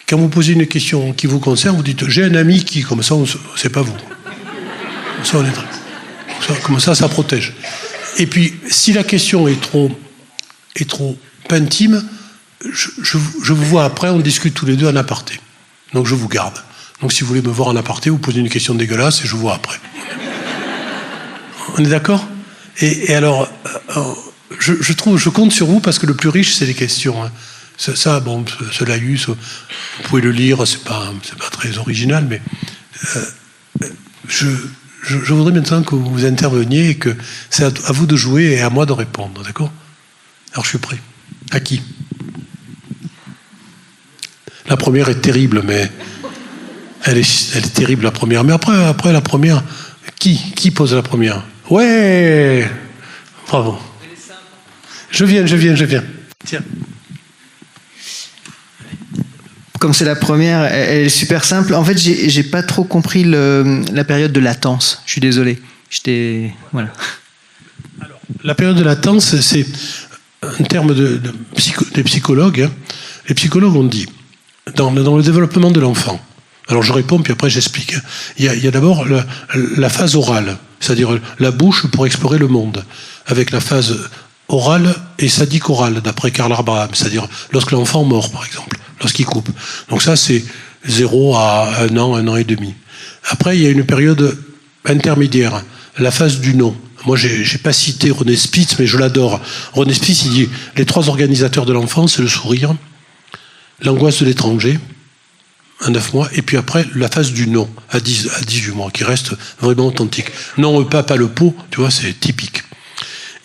Quand vous posez une question qui vous concerne, vous dites « j'ai un ami qui », comme ça, c'est pas vous. Comme ça, on est comme ça protège. Et puis, si la question est trop intime, je vous vois après, on discute tous les deux en aparté. Donc, je vous garde. Donc, si vous voulez me voir en aparté, vous posez une question dégueulasse et je vous vois après. On est d'accord? Et alors, je compte sur vous parce que le plus riche, c'est les questions. Hein. Ça, bon, ce laïus, vous pouvez le lire, c'est pas très original, mais je voudrais maintenant que vous interveniez et que c'est à vous de jouer et à moi de répondre, d'accord? Alors je suis prêt. À qui? La première est terrible, mais elle est terrible la première. Mais après la première, qui pose la première? Ouais, bravo. Je viens. Tiens. Comme c'est la première, elle est super simple. En fait, j'ai pas trop compris la période de latence. Je suis désolé. Voilà. Alors, la période de latence, c'est un terme des psychologues. Hein. Les psychologues ont dit, dans le développement de l'enfant, alors je réponds, puis après j'explique. Hein. Il y a d'abord la phase orale, c'est-à-dire la bouche pour explorer le monde, avec la phase orale et sadique orale, d'après Karl Abraham, c'est-à-dire lorsque l'enfant mord, par exemple, lorsqu'il coupe. Donc ça, c'est 0 à 1 an et demi. Après, il y a une période intermédiaire, la phase du non. Moi, j'ai pas cité René Spitz, mais je l'adore. René Spitz, il dit, les 3 organisateurs de l'enfance, c'est le sourire, l'angoisse de l'étranger, à 9 mois, et puis après, la phase du non, à 18 mois, qui reste vraiment authentique. Non, pas le pot, tu vois, c'est typique.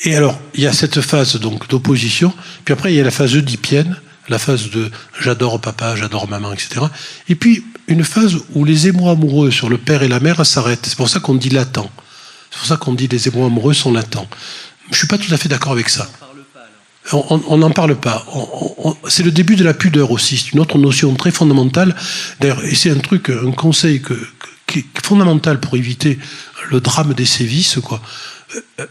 Et alors, il y a cette phase donc d'opposition, puis après, il y a la phase oedipienne, la phase de j'adore papa, j'adore maman, etc. Et puis, une phase où les émois amoureux sur le père et la mère s'arrêtent. C'est pour ça qu'on dit latent. C'est pour ça qu'on dit les émois amoureux sont latents. Je ne suis pas tout à fait d'accord avec ça. On n'en parle pas. C'est le début de la pudeur aussi. C'est une autre notion très fondamentale. D'ailleurs, et c'est un conseil qui est fondamental pour éviter le drame des sévices, quoi.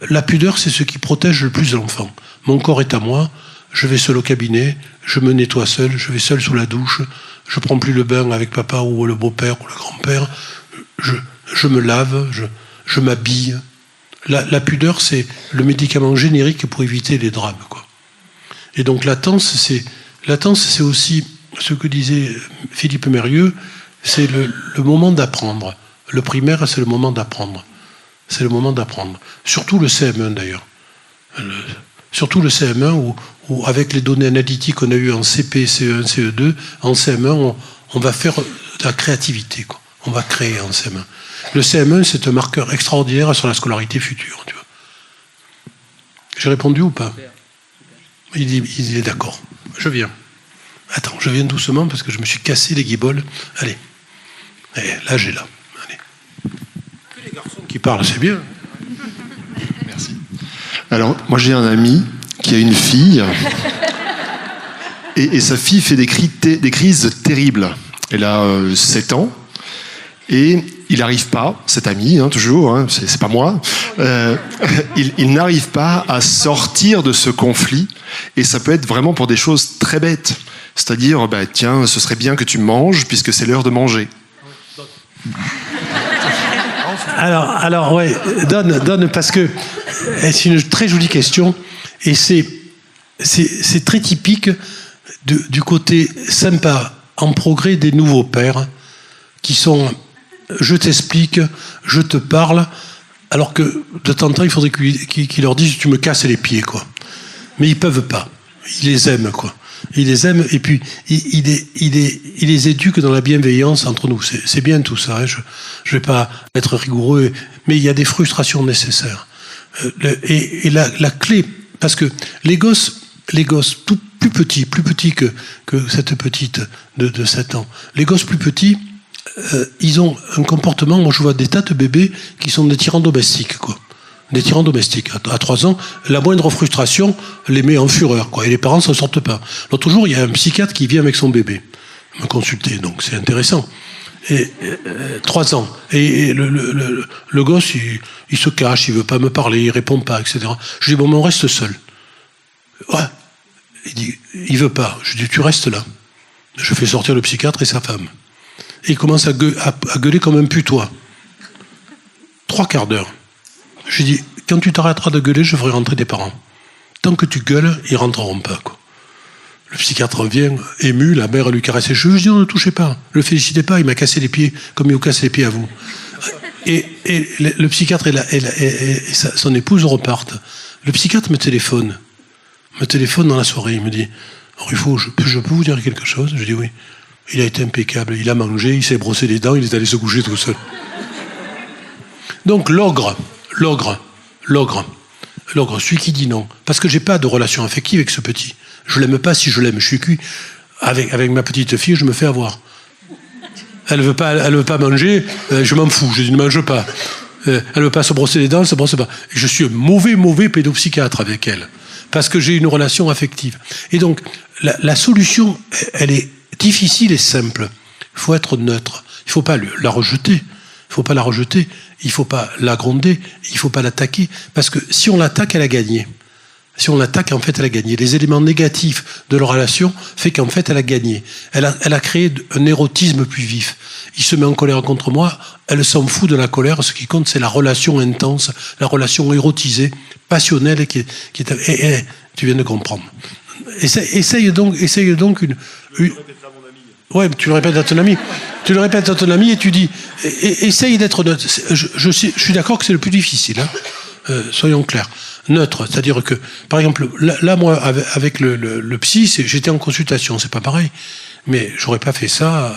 La pudeur, c'est ce qui protège le plus l'enfant. Mon corps est à moi, je vais seul au cabinet, je me nettoie seul, je vais seul sous la douche, je prends plus le bain avec papa ou le beau-père ou le grand-père, je me lave, je m'habille. La pudeur, c'est le médicament générique pour éviter les drames, quoi. Et donc latence, c'est aussi ce que disait Philippe Mérieux, c'est le moment d'apprendre. Le primaire, c'est le moment d'apprendre. C'est le moment d'apprendre. Surtout le CM1 d'ailleurs. Surtout le CM1 où avec les données analytiques qu'on a eues en CP, CE1, CE2, en CM1, on va faire de la créativité, quoi. On va créer en CM1. Le CM1, c'est un marqueur extraordinaire sur la scolarité future. Tu vois. J'ai répondu ou pas? Il est d'accord. Je viens. Attends, je viens doucement parce que je me suis cassé les guiboles. Allez. Là, j'ai là. Allez. Que les garçons qui parlent, c'est bien. Merci. Alors, moi, j'ai un ami qui a une fille. Et sa fille fait des crises terribles. Elle a 7 ans. Et il n'arrive pas, cet ami, toujours, c'est pas moi, il n'arrive pas à sortir de ce conflit. Et ça peut être vraiment pour des choses très bêtes. C'est-à-dire, tiens, ce serait bien que tu manges puisque c'est l'heure de manger. Alors ouais, donne parce que c'est une très jolie question et c'est très typique du côté sympa, en progrès des nouveaux pères qui sont je t'explique, je te parle, alors que de temps en temps il faudrait qu'ils leur disent tu me casses les pieds, quoi. Mais ils peuvent pas. Ils les aiment, quoi. Ils les aiment et puis ils les éduquent dans la bienveillance entre nous. C'est bien tout ça. Hein. Je vais pas être rigoureux, mais il y a des frustrations nécessaires. Et la clé, parce que les gosses tout plus petits que cette petite de 7 ans, les gosses plus petits, ils ont un comportement, moi je vois des tas de bébés qui sont des tyrans domestiques, quoi. Des tyrans domestiques. À 3 ans, la moindre frustration les met en fureur, quoi. Et les parents ne s'en sortent pas. L'autre jour, il y a un psychiatre qui vient avec son bébé me consulter, donc c'est intéressant. Et 3 ans. Et le gosse, il se cache, il veut pas me parler, il répond pas, etc. Je dis, bon, mais on reste seul. Ouais. Il dit, il veut pas. Je dis, tu restes là. Je fais sortir le psychiatre et sa femme. Et il commence à gueuler comme un putois. 3 quarts d'heure. Je dis, quand tu t'arrêteras de gueuler, je ferai rentrer tes parents. Tant que tu gueules, ils rentreront pas, quoi. Le psychiatre revient, ému, la mère lui caresse les cheveux. Je dis, non, ne touchez pas, ne le félicitez pas, il m'a cassé les pieds comme il vous casse les pieds à vous. Et le psychiatre et son épouse repartent. Le psychiatre me téléphone dans la soirée, il me dit, Ruffo, je peux vous dire quelque chose? Je dis oui. Il a été impeccable, il a mangé, il s'est brossé les dents, il est allé se coucher tout seul. Donc l'ogre, celui qui dit non. Parce que j'ai pas de relation affective avec ce petit. Je l'aime pas si je l'aime. Je suis cuit. Avec ma petite fille, je me fais avoir. Elle veut pas manger, je m'en fous, je ne mange pas. Elle veut pas se brosser les dents, elle se brosse pas. Je suis un mauvais pédopsychiatre avec elle. Parce que j'ai une relation affective. Et donc, la solution, elle est difficile et simple. Il faut être neutre. Il ne faut pas la rejeter. Il ne faut pas la rejeter. Il ne faut pas la gronder. Il ne faut pas l'attaquer. Parce que si on l'attaque, elle a gagné. Si on l'attaque, en fait, elle a gagné. Les éléments négatifs de leur relation fait qu'en fait, elle a gagné. Elle a créé un érotisme plus vif. Il se met en colère contre moi. Elle s'en fout de la colère. Ce qui compte, c'est la relation intense, la relation érotisée, passionnelle, et qui est tu viens de comprendre. Essaye donc une. Ouais, tu le répètes à ton ami. Tu le répètes à ton ami et tu dis, essaye d'être neutre. Je suis d'accord que c'est le plus difficile. Hein. Soyons clairs. Neutre, c'est-à-dire que, par exemple, là moi, avec le psy, j'étais en consultation, c'est pas pareil. Mais j'aurais pas fait ça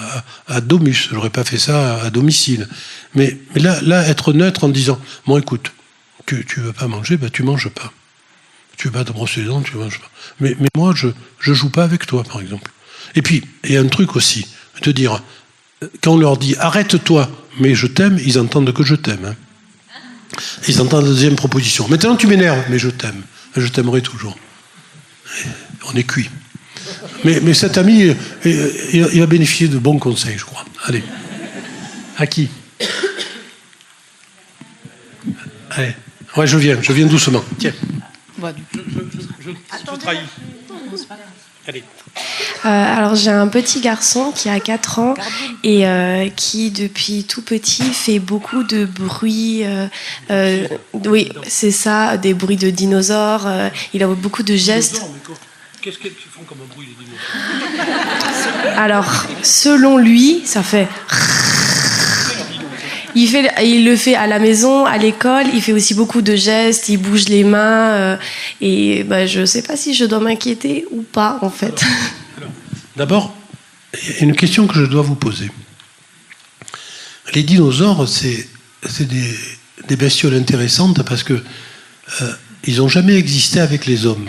à domus, j'aurais pas fait ça à domicile. Mais là, être neutre en disant, bon, écoute, tu veux pas manger, ben tu manges pas. Tu veux pas te brosser les dents, tu manges pas. Mais moi, je joue pas avec toi, par exemple. Et puis, il y a un truc aussi, de dire, quand on leur dit, arrête-toi, mais je t'aime, ils entendent que je t'aime. Hein. Ils entendent la deuxième proposition. Maintenant, tu m'énerves, mais je t'aime. Je t'aimerai toujours. On est cuit. Mais cet ami, il a bénéficié de bons conseils, je crois. Allez. À qui? Allez. Ouais, je viens doucement. Tiens. Je trahis. Allez. Alors j'ai un petit garçon qui a 4 ans et qui depuis tout petit fait beaucoup de bruits, oui c'est ça, des bruits de dinosaures, il a beaucoup de gestes. Qu'est-ce qu'ils font comme un bruit, les dinosaures? Alors selon lui ça fait... Il le fait à la maison, à l'école, il fait aussi beaucoup de gestes, il bouge les mains, et je ne sais pas si je dois m'inquiéter ou pas, en fait. D'abord, il y a une question que je dois vous poser. Les dinosaures, c'est des bestioles intéressantes parce que ils n'ont jamais existé avec les hommes.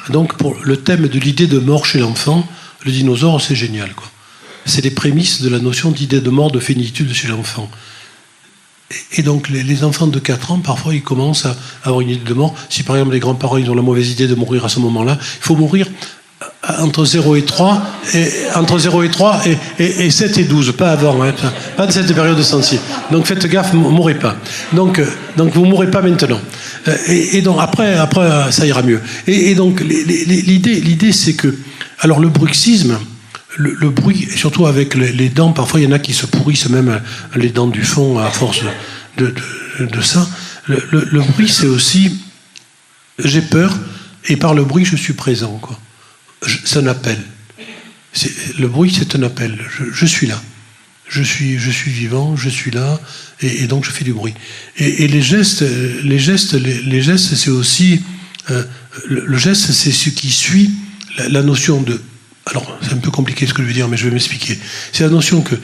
Donc, pour le thème de l'idée de mort chez l'enfant, le dinosaure, c'est génial, quoi. C'est les prémices de la notion d'idée de mort, de finitude chez l'enfant. Et donc, les enfants de 4 ans, parfois, ils commencent à avoir une idée de mort. Si, par exemple, les grands-parents, ils ont la mauvaise idée de mourir à ce moment-là, il faut mourir entre 0 et 3, et 7 et 12, pas avant, hein, pas de cette période sensible. Donc, faites gaffe, mourrez pas. Donc vous mourrez pas maintenant. Et donc, après, ça ira mieux. Et donc, l'idée, c'est que... Alors, le bruxisme... Le bruit, surtout avec les dents, parfois il y en a qui se pourrissent même les dents du fond à force de ça. Le bruit, c'est aussi j'ai peur et par le bruit je suis présent, quoi. C'est un appel. Le bruit, c'est un appel. Je suis là. Je suis vivant, je suis là, et donc je fais du bruit. Et les gestes, c'est aussi le geste, c'est ce qui suit la notion de... Alors, c'est un peu compliqué ce que je veux dire, mais je vais m'expliquer. C'est la notion que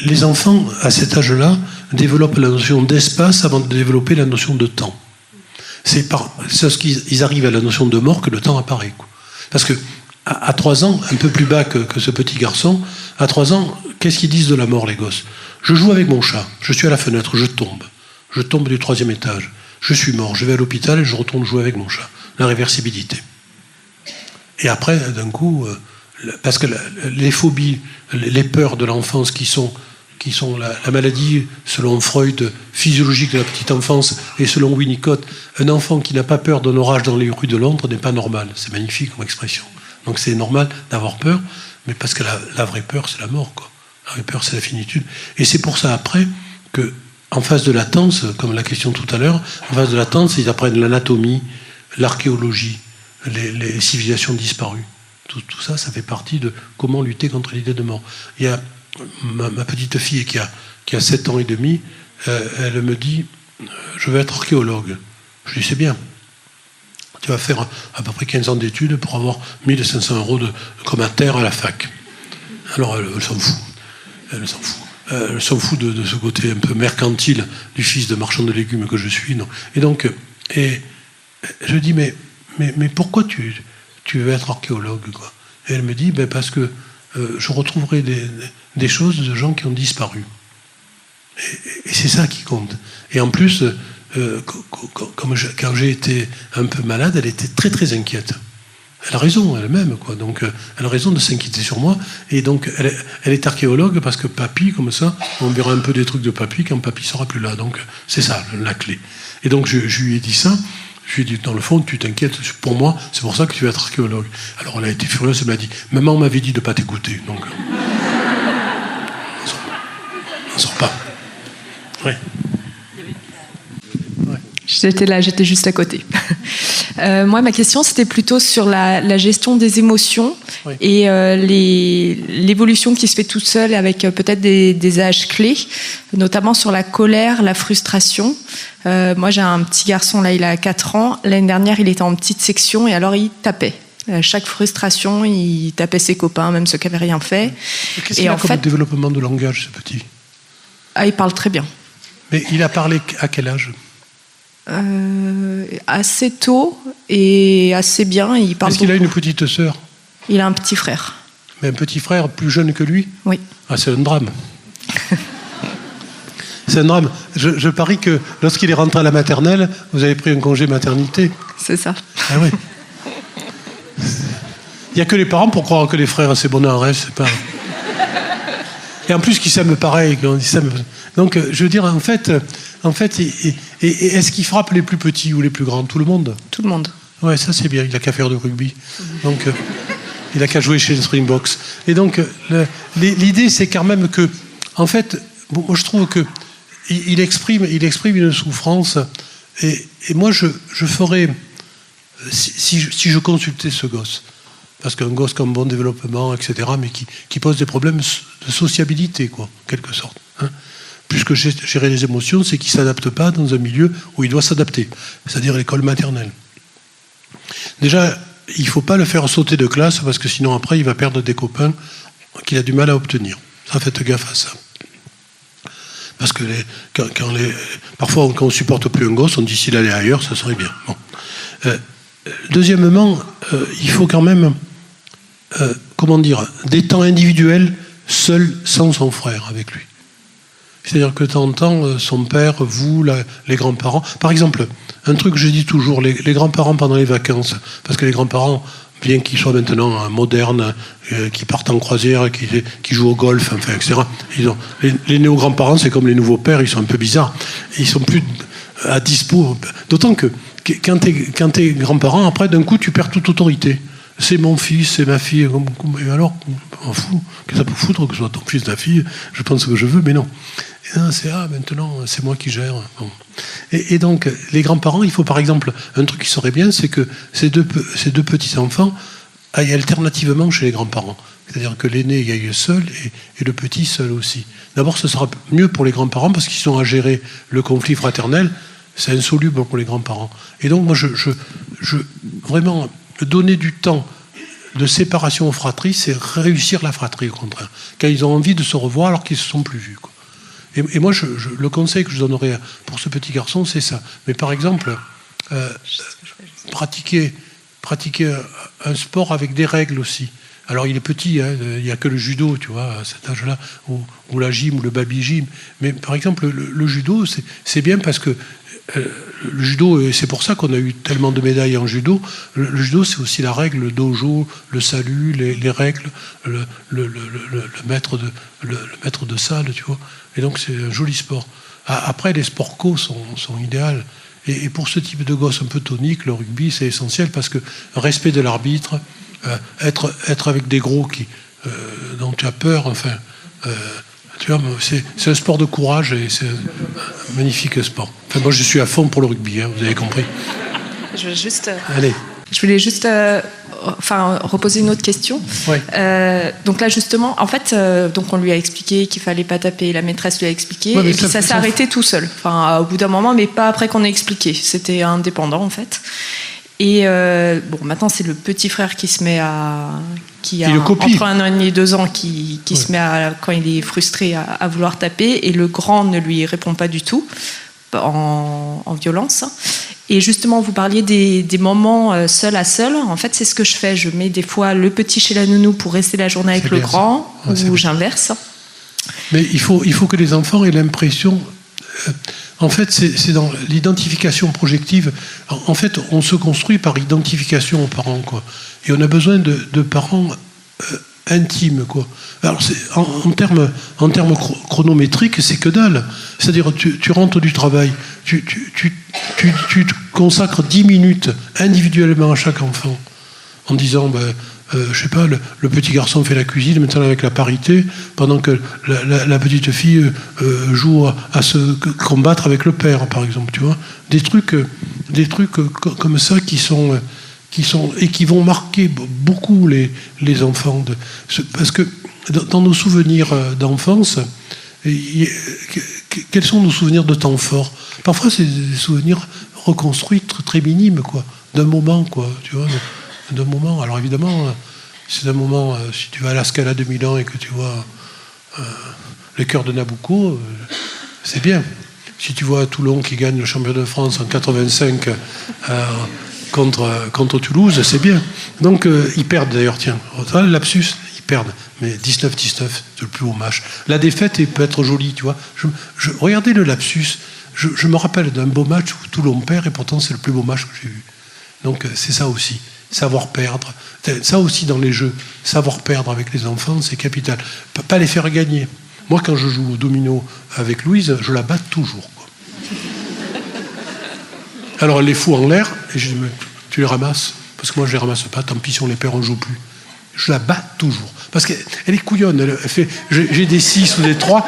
les enfants, à cet âge-là, développent la notion d'espace avant de développer la notion de temps. C'est lorsqu'ils arrivent à la notion de mort que le temps apparaît, quoi. Parce que à 3 ans, un peu plus bas que ce petit garçon, à 3 ans, qu'est-ce qu'ils disent de la mort, les gosses? Je joue avec mon chat, je suis à la fenêtre, je tombe du 3e étage, je suis mort, je vais à l'hôpital et je retourne jouer avec mon chat. La réversibilité. Et après, d'un coup, parce que les phobies, les peurs de l'enfance qui sont la maladie, selon Freud, physiologique de la petite enfance, et selon Winnicott, un enfant qui n'a pas peur d'un orage dans les rues de Londres n'est pas normal. C'est magnifique comme expression. Donc c'est normal d'avoir peur, mais parce que la vraie peur, c'est la mort, quoi. La vraie peur, c'est la finitude. Et c'est pour ça, après, que en phase de latence, comme la question tout à l'heure, en phase de latence, ils apprennent l'anatomie, l'archéologie, les civilisations disparues. Tout ça, ça fait partie de comment lutter contre l'idée de mort. Il y a ma petite fille qui a 7 ans et demi, elle me dit « Je veux être archéologue ». Je lui dis « C'est bien. Tu vas faire à peu près 15 ans d'études pour avoir 1 500 € de commentaires à la fac. » Alors elle s'en fout. Elle s'en fout de ce côté un peu mercantile du fils de marchand de légumes que je suis. Non. Et donc, je dis mais pourquoi tu veux être archéologue, quoi? Et elle me dit parce que je retrouverai des choses de gens qui ont disparu. Et c'est ça qui compte. Et en plus, quand j'ai été un peu malade, elle était très très inquiète. Elle a raison elle-même, quoi. Donc elle a raison de s'inquiéter sur moi. Et donc elle est archéologue parce que papy, comme ça, on verra un peu des trucs de papy quand papy sera plus là. Donc c'est ça la clé. Et donc je lui ai dit ça. Je lui ai dit, dans le fond, tu t'inquiètes pour moi, c'est pour ça que tu vas être archéologue. Alors elle a été furieuse, elle m'a dit, maman m'avait dit de ne pas t'écouter. Donc on ne sort pas. Ouais. J'étais là, j'étais juste à côté. Moi, ma question, c'était plutôt sur la gestion des émotions, oui, et l'évolution qui se fait toute seule avec peut-être des âges clés, notamment sur la colère, la frustration. Moi, j'ai un petit garçon, là, il a 4 ans. L'année dernière, il était en petite section et alors il tapait. À chaque frustration, il tapait ses copains, même ceux qui n'avaient rien fait. Qu'est-ce qu'il a comme développement de langage, ce petit? Ah, il parle très bien. Mais il a parlé à quel âge? Assez tôt et assez bien. Il parle. Est-ce qu'il a une petite sœur? Il a un petit frère. Mais un petit frère plus jeune que lui? Oui. Ah, c'est un drame. C'est un drame. Je parie que lorsqu'il est rentré à la maternelle, vous avez pris un congé maternité. C'est ça. Ah oui. Il n'y a que les parents pour croire que les frères, c'est bon en rêve, c'est pas... Et en plus, qu'ils s'aiment pareil. Donc, je veux dire, en fait, est-ce qu'il frappe les plus petits ou les plus grands? Tout le monde? Tout le monde. Ouais, ça c'est bien, il n'a qu'à faire de rugby. Donc, il n'a qu'à jouer chez les Springboks. Et donc, l'idée, c'est quand même que, en fait, moi je trouve que il exprime une souffrance. Et moi, je ferais, si je consultais ce gosse, parce qu'un gosse comme bon développement, etc., mais qui pose des problèmes de sociabilité, quoi, en quelque sorte. Hein. Puisque gérer les émotions, c'est qu'il ne s'adapte pas dans un milieu où il doit s'adapter, c'est-à-dire l'école maternelle. Déjà, il ne faut pas le faire sauter de classe, parce que sinon, après, il va perdre des copains qu'il a du mal à obtenir. Ça, faites gaffe à ça. Parce que parfois, quand on ne supporte plus un gosse, on dit s'il allait ailleurs, ça serait bien. Bon. Deuxièmement, il faut quand même, des temps individuels, seul, sans son frère, avec lui. C'est-à-dire que de temps en temps, son père, vous, les grands-parents... Par exemple, un truc que je dis toujours, les grands-parents pendant les vacances, parce que les grands-parents, bien qu'ils soient maintenant modernes, qui partent en croisière, qui jouent au golf, enfin, etc., les néo-grands-parents, c'est comme les nouveaux pères, ils sont un peu bizarres. Ils sont plus à dispo. D'autant que quand t'es grand-parent, après, d'un coup, tu perds toute autorité. C'est mon fils, c'est ma fille. Et alors, on m'en fout. Que ça peut foutre que ce soit ton fils, ta fille. Je pense que je veux, mais non. Et non, c'est maintenant, c'est moi qui gère. Bon. Et donc, les grands-parents, il faut par exemple, un truc qui serait bien, c'est que ces deux petits-enfants aillent alternativement chez les grands-parents. C'est-à-dire que l'aîné y aille seul et le petit seul aussi. D'abord, ce sera mieux pour les grands-parents parce qu'ils sont à gérer le conflit fraternel. C'est insoluble pour les grands-parents. Et donc, moi, vraiment, donner du temps de séparation aux fratries, c'est réussir la fratrie, au contraire. Quand ils ont envie de se revoir alors qu'ils ne se sont plus vus, quoi. Et moi, le conseil que je donnerais pour ce petit garçon, c'est ça. Mais par exemple, pratiquer un sport avec des règles aussi. Alors il est petit, il n'y a que le judo, tu vois, à cet âge-là, ou la gym, ou le baby gym. Mais par exemple, le judo, c'est bien parce que le judo, et c'est pour ça qu'on a eu tellement de médailles en judo, le judo c'est aussi la règle, le dojo, le salut, les règles, le maître de salle, tu vois. Et donc c'est un joli sport. Après, les sports co sont idéaux. Et pour ce type de gosse un peu tonique, le rugby c'est essentiel parce que respect de l'arbitre, être avec des gros dont tu as peur, enfin, tu vois, c'est un sport de courage et c'est un magnifique sport. Enfin, moi, je suis à fond pour le rugby, vous avez compris. Je voulais juste. Allez. Je voulais juste reposer une autre question. Oui. Donc là, justement, en fait, donc on lui a expliqué qu'il fallait pas taper, la maîtresse lui a expliqué, Ouais, et puis ça s'est arrêté tout seul. Enfin, au bout d'un moment, mais pas après qu'on ait expliqué. C'était indépendant, en fait. Et maintenant, c'est le petit frère qui se met qui a entre 1 an et demi et 2 ans, qui se met quand il est frustré à vouloir taper, et le grand ne lui répond pas du tout en violence. Et justement, vous parliez des moments seul à seul. En fait, c'est ce que je fais. Je mets des fois le petit chez la nounou pour rester la journée avec le grand, ou j'inverse. Mais il faut que les enfants aient l'impression... En fait, c'est dans l'identification projective. En fait, on se construit par identification aux parents, quoi. Et on a besoin de parents intimes, quoi. Alors, en termes chronométriques, c'est que dalle. C'est-à-dire, tu rentres du travail, tu te consacres 10 minutes individuellement à chaque enfant, en disant... je sais pas, le petit garçon fait la cuisine maintenant avec la parité, pendant que la petite fille joue à se combattre avec le père, par exemple, tu vois. Des trucs comme ça qui sont et qui vont marquer beaucoup les enfants. Parce que dans nos souvenirs d'enfance, quels sont nos souvenirs de temps fort? Parfois, c'est des souvenirs reconstruits très minimes, quoi, d'un moment, quoi, tu vois. D'un moment. Alors évidemment, c'est un moment, si tu vas à la Scala de Milan et que tu vois le cœur de Nabucco, c'est bien. Si tu vois Toulon qui gagne le championnat de France en 85 contre Toulouse, c'est bien. Donc ils perdent d'ailleurs, tiens, le lapsus, ils perdent. Mais 19-19, c'est le plus beau match. La défaite peut être jolie, tu vois. Regardez le lapsus. Je me rappelle d'un beau match où Toulon perd et pourtant c'est le plus beau match que j'ai vu. Donc c'est ça aussi. Savoir perdre, ça aussi dans les jeux, savoir perdre avec les enfants, c'est capital. Pas les faire gagner. Moi, quand je joue au domino avec Louise, je la bats toujours, quoi. Alors elle les fout en l'air et je dis, tu les ramasses, parce que moi je les ramasse pas, tant pis si on les perd, on joue plus. Je la bats toujours, parce qu'elle est couillonne, elle fait, j'ai des 6 ou des 3,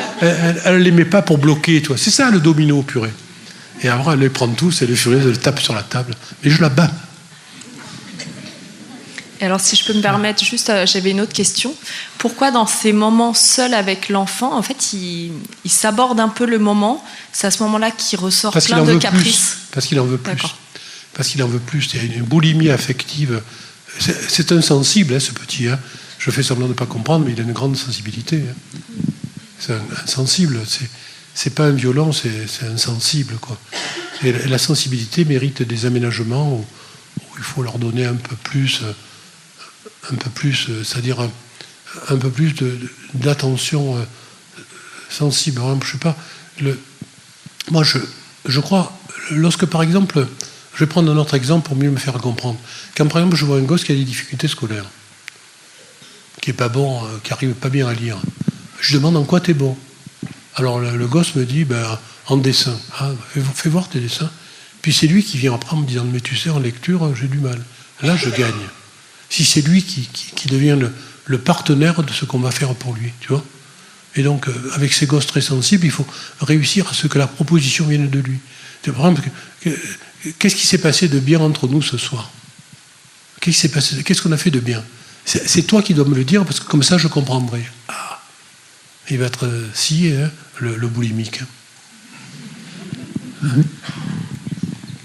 elle les met pas pour bloquer, tu vois. C'est ça le domino, purée. Et après elle les prend tous, elle est furieuse, elle tape sur la table, mais je la bats. Alors, si je peux me permettre, juste, j'avais une autre question. Pourquoi, dans ces moments seuls avec l'enfant, en fait, il s'aborde un peu le moment? C'est à ce moment-là qu'il ressort plein de caprices. Parce qu'il en veut plus. Parce qu'il en veut plus. Il y a une boulimie affective. C'est insensible, ce petit. Je fais semblant de ne pas comprendre, mais il a une grande sensibilité. C'est insensible. C'est pas un violent, c'est insensible, quoi. Et la sensibilité mérite des aménagements où il faut leur donner un peu plus, c'est-à-dire un peu plus d'attention sensible. Je sais pas. Moi, je crois, lorsque par exemple, je vais prendre un autre exemple pour mieux me faire comprendre. Quand par exemple je vois un gosse qui a des difficultés scolaires, qui est pas bon, qui arrive pas bien à lire, je demande en quoi t'es bon. Alors le gosse me dit, en dessin. Ah, fais voir tes dessins. Puis c'est lui qui vient après en me disant, mais tu sais, en lecture, j'ai du mal. Là, je gagne. Si c'est lui qui devient le partenaire de ce qu'on va faire pour lui, tu vois. Et donc, avec ces gosses très sensibles, il faut réussir à ce que la proposition vienne de lui. Par exemple, qu'est-ce qui s'est passé de bien entre nous ce soir? Qu'est-ce qui s'est passé? Qu'est-ce qu'on a fait de bien? C'est toi qui dois me le dire, parce que comme ça, je comprendrai. Ah, il va être scié, le boulimique.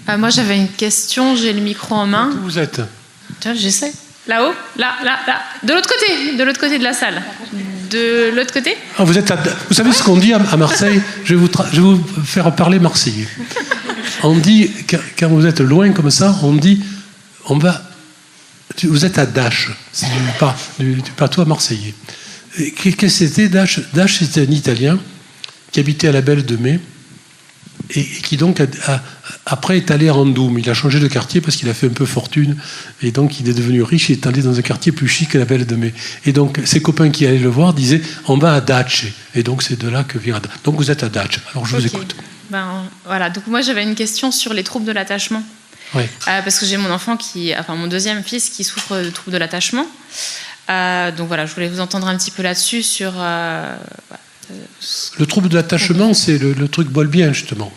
Moi, j'avais une question, j'ai le micro en main. Où vous êtes? Tiens, j'essaie. Là-haut, là. De l'autre côté de la salle. De l'autre côté. Vous savez ce qu'on dit à Marseille? Je vais vous faire parler marseillais. on dit, quand vous êtes loin comme ça, on dit, vous êtes à Dache, c'est du patois marseillais. Qu'est-ce que c'était Dache? Dache, c'était un Italien qui habitait à la Belle de Mai et qui donc après est allé à Randoum. Il a changé de quartier parce qu'il a fait un peu fortune et donc il est devenu riche et est allé dans un quartier plus chic que la Belle de Mai. Et donc ses copains qui allaient le voir disaient on va à Dache. Et donc c'est de là que vient. Donc vous êtes à Dache. Alors je vous écoute. Voilà. Donc moi j'avais une question sur les troubles de l'attachement. Oui. Parce que j'ai mon enfant mon deuxième fils qui souffre de troubles de l'attachement. Donc voilà, je voulais vous entendre un petit peu là-dessus sur. Le trouble de l'attachement, c'est le truc bol bien justement.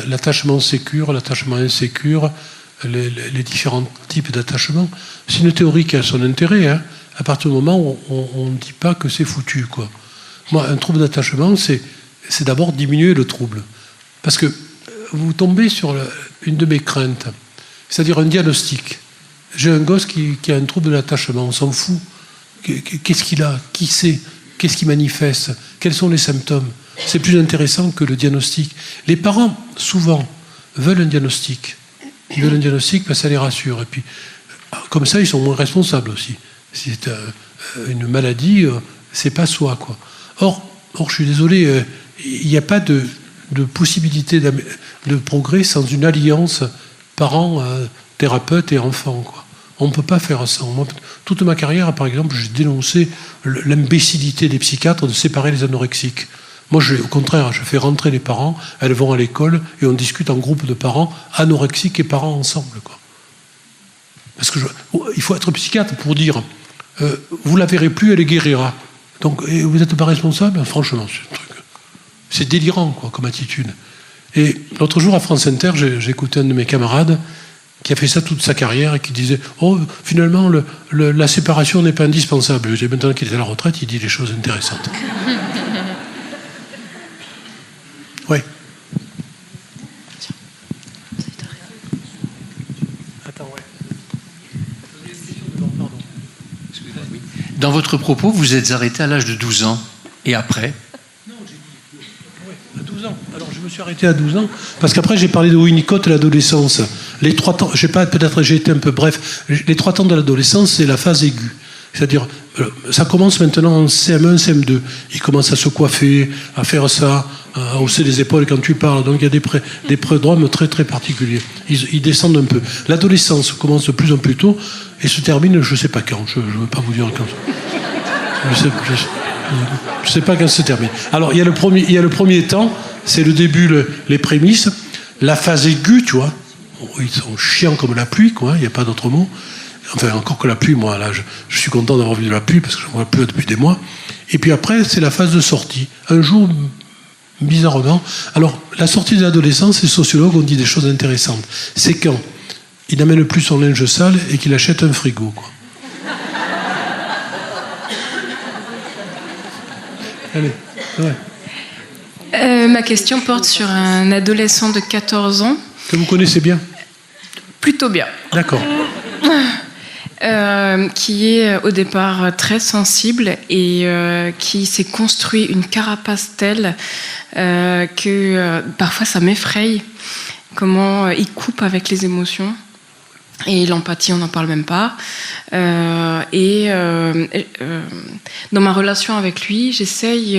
L'attachement sécure, l'attachement insécure, les différents types d'attachement. C'est une théorie qui a son intérêt. Hein. À partir du moment où on ne dit pas que c'est foutu, quoi. Moi, un trouble d'attachement, c'est d'abord diminuer le trouble, parce que vous tombez sur une de mes craintes, c'est-à-dire un diagnostic. J'ai un gosse qui a un trouble de l'attachement, on s'en fout. Qu'est-ce qu'il a? Qui sait? Qu'est-ce qui manifeste? Quels sont les symptômes? C'est plus intéressant que le diagnostic. Les parents, souvent, veulent un diagnostic. Ils veulent un diagnostic parce que ça les rassure. Et puis, comme ça, ils sont moins responsables aussi. Si c'est une maladie, c'est pas soi, quoi. Or, je suis désolé, il n'y a pas de possibilité de progrès sans une alliance parents, thérapeutes et enfants, quoi. On ne peut pas faire ça. Moi, toute ma carrière, par exemple, j'ai dénoncé l'imbécilité des psychiatres de séparer les anorexiques. Moi, au contraire, je fais rentrer les parents, elles vont à l'école et on discute en groupe de parents, anorexiques et parents ensemble, quoi. Parce que il faut être psychiatre pour dire vous la verrez plus, elle guérira. Donc, vous n'êtes pas responsable? Franchement, c'est délirant, quoi, comme attitude. Et l'autre jour, à France Inter, j'ai écouté un de mes camarades qui a fait ça toute sa carrière et qui disait finalement, la séparation n'est pas indispensable. Maintenant qu'il est à la retraite, il dit des choses intéressantes. Oui. Attends, ouais. Dans votre propos, vous êtes arrêté à l'âge de 12 ans. Et après? Non, j'ai dit à 12 ans. Alors je me suis arrêté à 12 ans parce qu'après j'ai parlé de Winnicott et l'adolescence. Les 3 temps, peut-être j'ai été un peu bref. Les 3 temps de l'adolescence, c'est la phase aiguë. C'est-à-dire, ça commence maintenant en CM1, CM2. Ils commencent à se coiffer, à faire ça, à hausser les épaules quand tu parles. Donc il y a des prodromes très très particuliers. Ils descendent un peu. L'adolescence commence de plus en plus tôt et se termine, je ne sais pas quand. Je ne veux pas vous dire quand. Je ne sais pas quand ça se termine. Alors il y a le premier temps, c'est le début, les prémices. La phase aiguë, tu vois. Ils sont chiants comme la pluie, quoi. Il n'y a pas d'autre mot. Enfin, encore que la pluie, moi, là, je suis content d'avoir vu de la pluie parce que je ne vois plus depuis des mois. Et puis après, c'est la phase de sortie. Un jour, bizarrement. Alors, la sortie de l'adolescence, les sociologues ont dit des choses intéressantes. C'est quand il n'amène plus son linge sale et qu'il achète un frigo, quoi. Allez, ouais. Ma question porte sur un adolescent de 14 ans. Que vous connaissez bien? Plutôt bien. D'accord. Qui est au départ très sensible et qui s'est construit une carapace telle que parfois ça m'effraie. Comment il coupe avec les émotions. Et l'empathie, on n'en parle même pas. Dans ma relation avec lui, j'essaye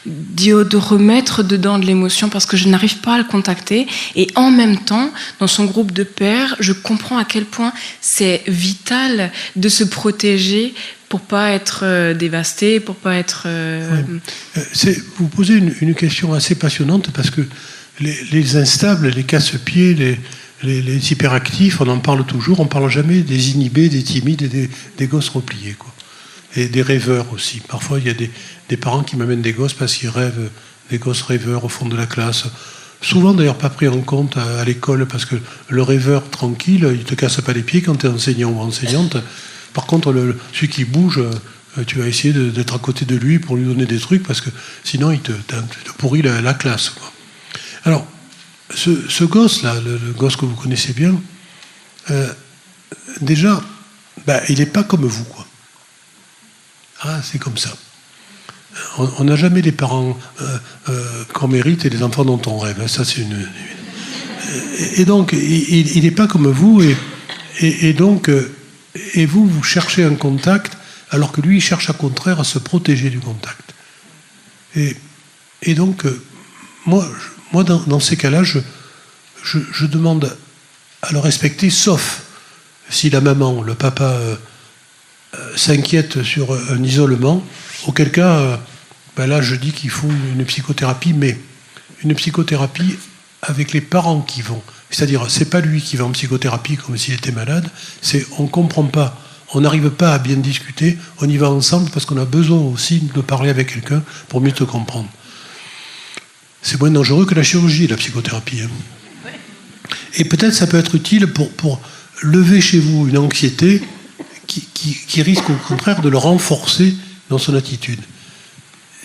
de remettre dedans de l'émotion parce que je n'arrive pas à le contacter. Et en même temps, dans son groupe de pairs, je comprends à quel point c'est vital de se protéger pour pas être dévasté, pour pas être... Vous posez une question assez passionnante parce que les instables, les casse-pieds, les hyperactifs, on en parle toujours, on ne parle jamais des inhibés, des timides et des gosses repliés, quoi. Et des rêveurs aussi. Parfois, il y a des parents qui m'amènent des gosses parce qu'ils rêvent, des gosses rêveurs au fond de la classe. Souvent, d'ailleurs, pas pris en compte à l'école parce que le rêveur tranquille, il ne te casse pas les pieds quand tu es enseignant ou enseignante. Par contre, celui qui bouge, tu vas essayer d'être à côté de lui pour lui donner des trucs parce que sinon, il te pourrit la classe, quoi. Alors, ce gosse-là, le gosse que vous connaissez bien, déjà, il n'est pas comme vous, quoi. Ah, c'est comme ça. On n'a jamais les parents qu'on mérite et les enfants dont on rêve. Ça, c'est Et donc, il n'est pas comme vous, et donc, et vous cherchez un contact, alors que lui, il cherche au contraire à se protéger du contact. Et donc, moi dans ces cas-là, je demande à le respecter, sauf si la maman, le papa s'inquiète sur un isolement, auquel cas, là, je dis qu'il faut une psychothérapie, mais une psychothérapie avec les parents qui vont. C'est-à-dire, c'est pas lui qui va en psychothérapie comme s'il était malade, c'est on comprend pas, on n'arrive pas à bien discuter, on y va ensemble parce qu'on a besoin aussi de parler avec quelqu'un pour mieux te comprendre. C'est moins dangereux que la chirurgie, la psychothérapie. Hein. Et peut-être ça peut être utile pour lever chez vous une anxiété qui risque au contraire de le renforcer dans son attitude.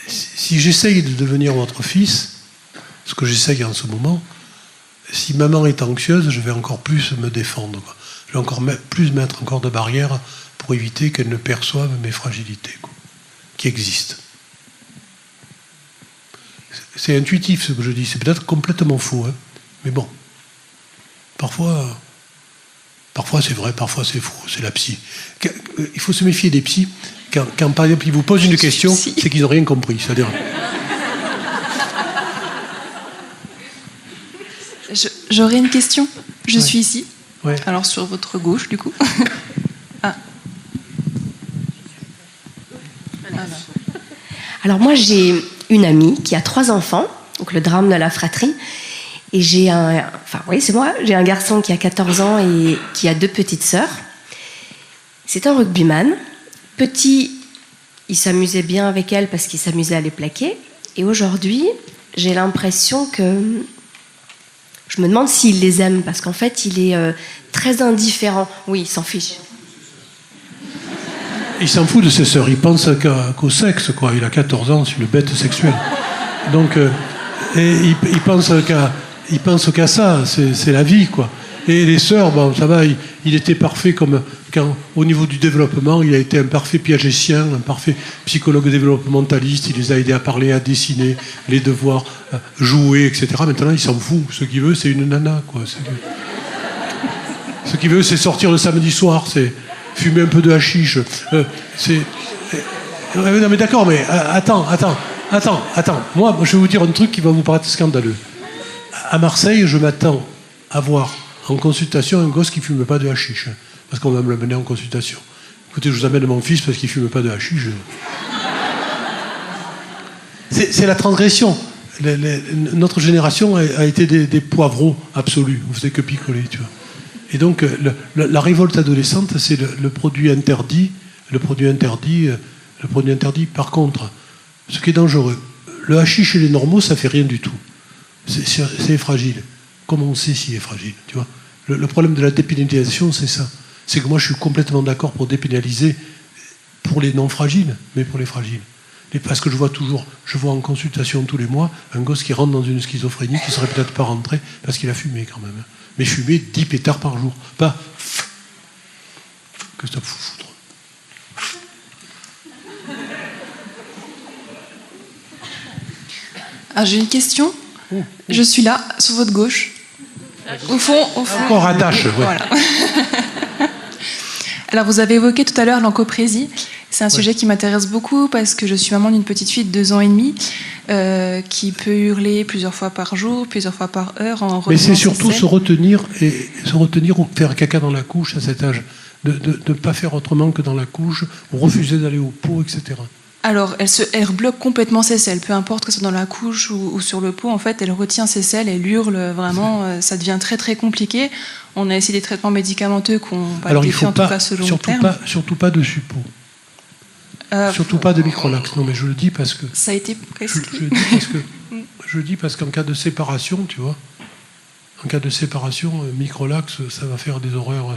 Si j'essaye de devenir votre fils, ce que j'essaye en ce moment, si maman est anxieuse, je vais encore plus me défendre. Je vais encore plus mettre encore de barrières pour éviter qu'elle ne perçoive mes fragilités qui existent. C'est intuitif ce que je dis, c'est peut-être complètement faux, hein, mais bon. Parfois c'est vrai, parfois c'est faux, c'est la psy. Il faut se méfier des psys. Quand par exemple ils vous posent une question, c'est qu'ils n'ont rien compris. C'est-à-dire... J'aurais une question. Je Ouais. suis ici. Ouais. Alors sur votre gauche, du coup. Ah. Alors moi j'ai une amie qui a 3 enfants, donc le drame de la fratrie, et j'ai c'est moi, j'ai un garçon qui a 14 ans et qui a 2 petites sœurs. C'est un rugbyman. Petit, il s'amusait bien avec elle parce qu'il s'amusait à les plaquer, et aujourd'hui j'ai l'impression que je me demande s'il les aime, parce qu'en fait il est très indifférent. Oui, il s'en fiche. Il s'en fout de ses sœurs, il pense qu'au sexe, quoi. Il a 14 ans, c'est une bête sexuelle. Donc, et il pense qu'à ça, c'est la vie, quoi. Et les sœurs, bon, ça va, il était parfait comme quand, au niveau du développement, il a été un parfait piagétien, un parfait psychologue développementaliste, il les a aidés à parler, à dessiner, les devoirs, jouer, etc. Maintenant, il s'en fout. Ce qu'il veut, c'est une nana, quoi. Ce qu'il veut, c'est sortir le samedi soir, c'est fumer un peu de hashish. Non mais d'accord, mais attends. Moi, je vais vous dire un truc qui va vous paraître scandaleux. À Marseille, je m'attends à voir en consultation un gosse qui fume pas de hashish. Parce qu'on va me l'amener en consultation. Écoutez, je vous amène mon fils parce qu'il fume pas de hashish. C'est la transgression. Notre génération a été des poivreaux absolus. On faisait que picoler, tu vois. Et donc, la révolte adolescente, c'est le produit interdit. Le produit interdit, par contre, ce qui est dangereux, le hashish chez les normaux, ça fait rien du tout. C'est fragile. Comment on sait s'il est fragile, tu vois ? Le problème de la dépénalisation, c'est ça. C'est que moi, je suis complètement d'accord pour dépénaliser pour les non-fragiles, mais pour les fragiles. Et parce que je vois en consultation tous les mois un gosse qui rentre dans une schizophrénie qui ne serait peut-être pas rentré parce qu'il a fumé quand même. Mais fumer 10 pétards par jour. Pas... Que ça fout foutre. Ah, j'ai une question. Je suis là, sur votre gauche. Au fond. Encore attache, ouais. Voilà. Alors, vous avez évoqué tout à l'heure l'encoprésie. C'est un sujet qui m'intéresse beaucoup parce que je suis maman d'une petite fille de 2 ans et demi qui peut hurler plusieurs fois par jour, plusieurs fois par heure en Mais c'est surtout ses se retenir ou faire caca dans la couche à cet âge. De ne pas faire autrement que dans la couche, ou refuser d'aller au pot, etc. Alors, elle bloque complètement ses selles, peu importe que ce soit dans la couche ou sur le pot, en fait, elle retient ses selles, elle hurle vraiment, ça devient très très compliqué. On a essayé des traitements médicamenteux qui n'ont pas été faits, en tout cas selon le terme. Surtout pas de suppo. Surtout pas de microlax. Non, mais je le dis parce que... Ça a été prescrit. Je dis parce qu'en cas de séparation, tu vois, en cas de séparation, microlax, ça va faire des horreurs,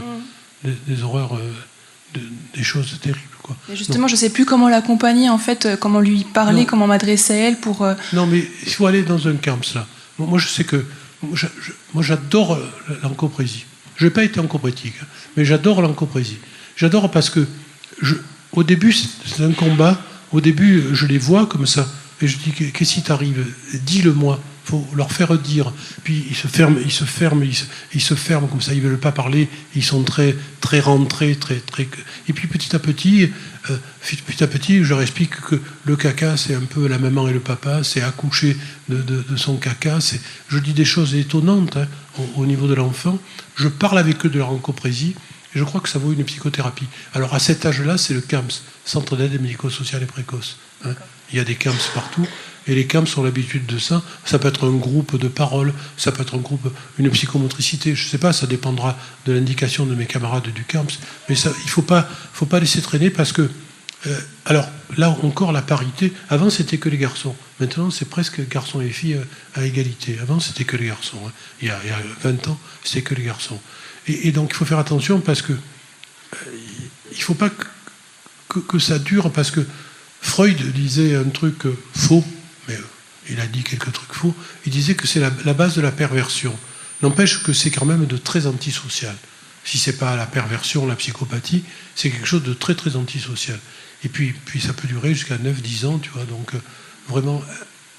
des choses terribles, quoi. Et justement, je ne sais plus comment l'accompagner, en fait, comment lui parler, Non. comment m'adresser à elle pour... Non, mais il faut aller dans un camp, là. Moi, je sais que... Moi, j'adore l'encoprésie. Je n'ai pas été encoprétique, hein, mais j'adore l'encoprésie. J'adore parce que, au début, c'est un combat. Au début, je les vois comme ça. Et je dis, qu'est-ce qui t'arrive ? Dis-le-moi. faut leur faire dire. Puis ils se ferment comme ça, ils veulent pas parler, ils sont très très rentrés, très. Et puis petit à petit, je leur explique que le caca, c'est un peu la maman et le papa, c'est accoucher de son caca. Je dis des choses étonnantes au niveau de l'enfant. Je parle avec eux de leur encoprésie. Et je crois que ça vaut une psychothérapie. Alors à cet âge-là, c'est le CAMS, Centre d'aide médico-sociale et précoce. Il y a des CAMS partout, et les CAMS ont l'habitude de ça. Ça peut être un groupe de parole, ça peut être une psychomotricité, je ne sais pas, ça dépendra de l'indication de mes camarades du CAMS. Mais ça, il ne faut pas laisser traîner parce que, alors là encore, la parité, avant c'était que les garçons. Maintenant, c'est presque garçons et filles à égalité. Avant, c'était que les garçons. Il y a 20 ans, c'était que les garçons. Et donc, il faut faire attention parce que il ne faut pas que ça dure, parce que Freud disait un truc faux, mais il a dit quelques trucs faux. Il disait que c'est la base de la perversion. N'empêche que c'est quand même de très antisocial. Si ce n'est pas la perversion, la psychopathie, c'est quelque chose de très, très antisocial. Et puis ça peut durer jusqu'à 9-10 ans, tu vois. Donc, vraiment,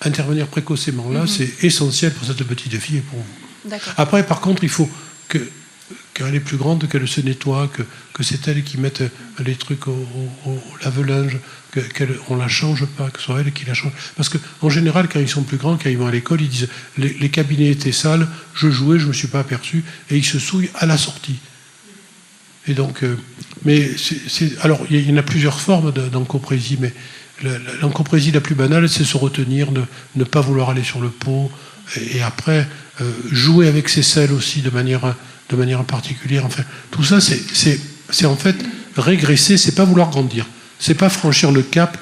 intervenir précocement là, c'est essentiel pour cette petite fille et pour vous. D'accord. Après, par contre, il faut qu'elle est plus grande, qu'elle se nettoie, que c'est elle qui mette les trucs au lave-linge, qu'on ne la change pas, que ce soit elle qui la change. Parce qu'en général, quand ils sont plus grands, quand ils vont à l'école, ils disent les cabinets étaient sales, je jouais, je ne me suis pas aperçu, et ils se souillent à la sortie. Et donc, mais alors, il y en a plusieurs formes d'encoprésie, mais l'encoprésie la plus banale, c'est se retenir, ne pas vouloir aller sur le pot, et après, jouer avec ses selles aussi de manière particulière. Enfin, tout ça, c'est en fait régresser, c'est pas vouloir grandir. C'est pas franchir le cap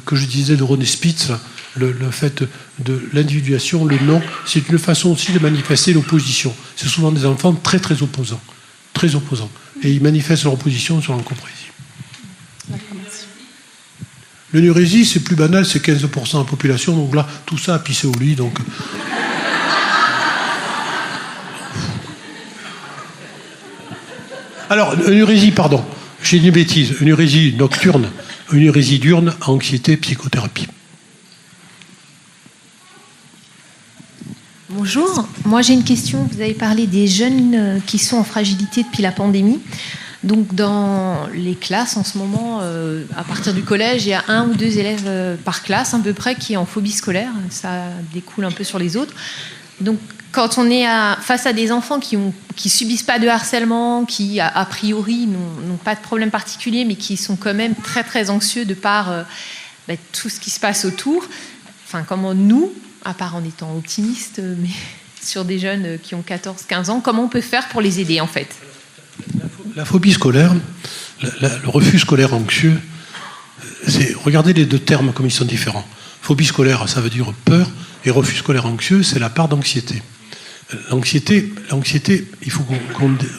que je disais de René Spitz, le fait de l'individuation, le non. C'est une façon aussi de manifester l'opposition. C'est souvent des enfants très très opposants. Très opposants. Et ils manifestent leur opposition sur l'encoprésie. L'énurésie, c'est plus banal, c'est 15% de la population, donc là, tout ça a pissé au lit, donc... Alors, une hérésie, pardon, j'ai dit une bêtise, une hérésie nocturne, une hérésie diurne, anxiété, psychothérapie. Bonjour, moi j'ai une question. Vous avez parlé des jeunes qui sont en fragilité depuis la pandémie. Donc dans les classes en ce moment, à partir du collège, il y a 1 ou 2 élèves par classe à peu près qui est en phobie scolaire. Ça découle un peu sur les autres. Donc quand on est face à des enfants qui subissent pas de harcèlement, qui a priori n'ont pas de problème particulier, mais qui sont quand même très très anxieux de par tout ce qui se passe autour, enfin comment nous, à part en étant optimiste, mais sur des jeunes qui ont 14-15 ans, comment on peut faire pour les aider en fait ? La phobie scolaire, le refus scolaire anxieux, regardez les deux termes comme ils sont différents. Phobie scolaire, ça veut dire peur, et refus scolaire anxieux, c'est la part d'anxiété. L'anxiété, il faut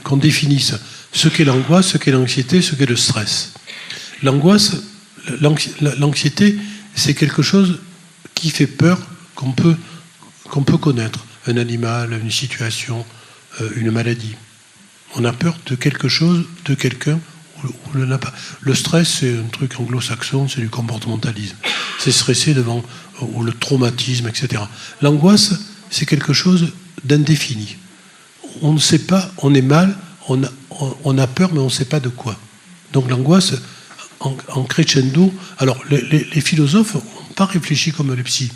qu'on définisse ce qu'est l'angoisse, ce qu'est l'anxiété, ce qu'est le stress. L'anxiété, c'est quelque chose qui fait peur, qu'on peut connaître. Un animal, une situation, une maladie. On a peur de quelque chose, de quelqu'un, ou on n'a pas. Le stress, c'est un truc anglo-saxon, c'est du comportementalisme. C'est stresser devant ou le traumatisme, etc. L'angoisse, c'est quelque chose d'indéfini. On ne sait pas, on est mal, on a peur, mais on ne sait pas de quoi. Donc l'angoisse, en crescendo, alors les philosophes n'ont pas réfléchi comme les psys.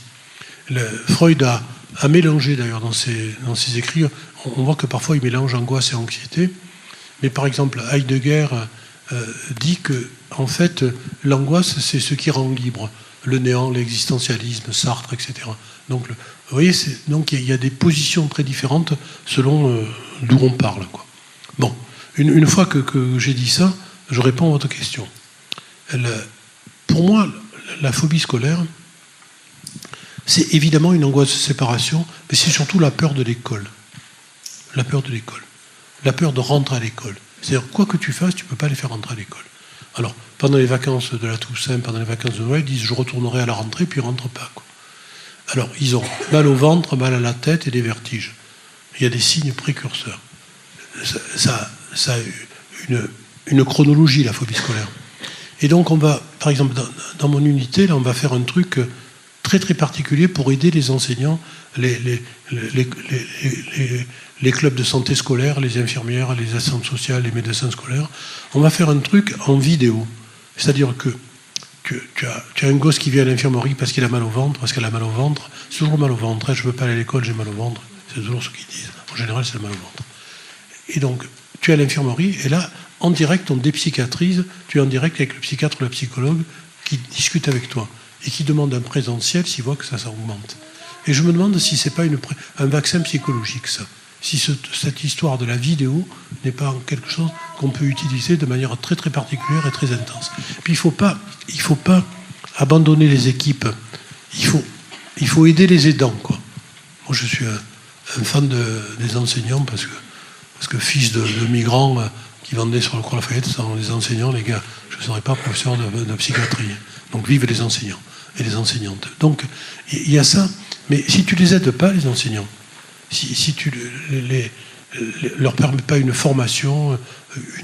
Freud a mélangé d'ailleurs dans ses écrits, on voit que parfois il mélange angoisse et anxiété, mais par exemple Heidegger dit que en fait l'angoisse c'est ce qui rend libre, le néant, l'existentialisme, Sartre, etc. Donc vous voyez, donc il y a des positions très différentes selon d'où on parle, quoi. Bon, une fois que j'ai dit ça, je réponds à votre question. Pour moi, la phobie scolaire, c'est évidemment une angoisse de séparation, mais c'est surtout la peur de l'école. La peur de l'école. La peur de rentrer à l'école. C'est-à-dire, quoi que tu fasses, tu ne peux pas les faire rentrer à l'école. Alors, pendant les vacances de la Toussaint, pendant les vacances de Noël, ils disent « je retournerai à la rentrée », puis ils ne rentrent pas, quoi. Alors, ils ont mal au ventre, mal à la tête et des vertiges. Il y a des signes précurseurs. Ça a une chronologie, la phobie scolaire. Et donc, on va, par exemple, dans mon unité, là, on va faire un truc très très particulier pour aider les enseignants, les clubs de santé scolaire, les infirmières, les assistantes sociales, les médecins scolaires. On va faire un truc en vidéo. C'est-à-dire que tu as un gosse qui vient à l'infirmerie parce qu'il a mal au ventre, parce qu'elle a mal au ventre. C'est toujours mal au ventre. Je ne veux pas aller à l'école, j'ai mal au ventre. C'est toujours ce qu'ils disent. En général, c'est le mal au ventre. Et donc, tu es à l'infirmerie, et là, en direct, on dépsychiatrise. Tu es en direct avec le psychiatre ou le psychologue qui discute avec toi et qui demande un présentiel s'il voit que ça augmente. Et je me demande si ce n'est pas un vaccin psychologique, ça. Si cette histoire de la vidéo n'est pas quelque chose qu'on peut utiliser de manière très très particulière et très intense. Puis il faut pas abandonner les équipes. Il faut aider les aidants, quoi. Moi, je suis un fan des enseignants parce que fils de migrants qui vendaient sur le Croix Lafayette, sans les enseignants, les gars, je ne serais pas professeur de psychiatrie. Donc vive les enseignants et les enseignantes. Donc il y a ça. Mais si tu les aides pas, les enseignants, si tu leur permets pas une formation,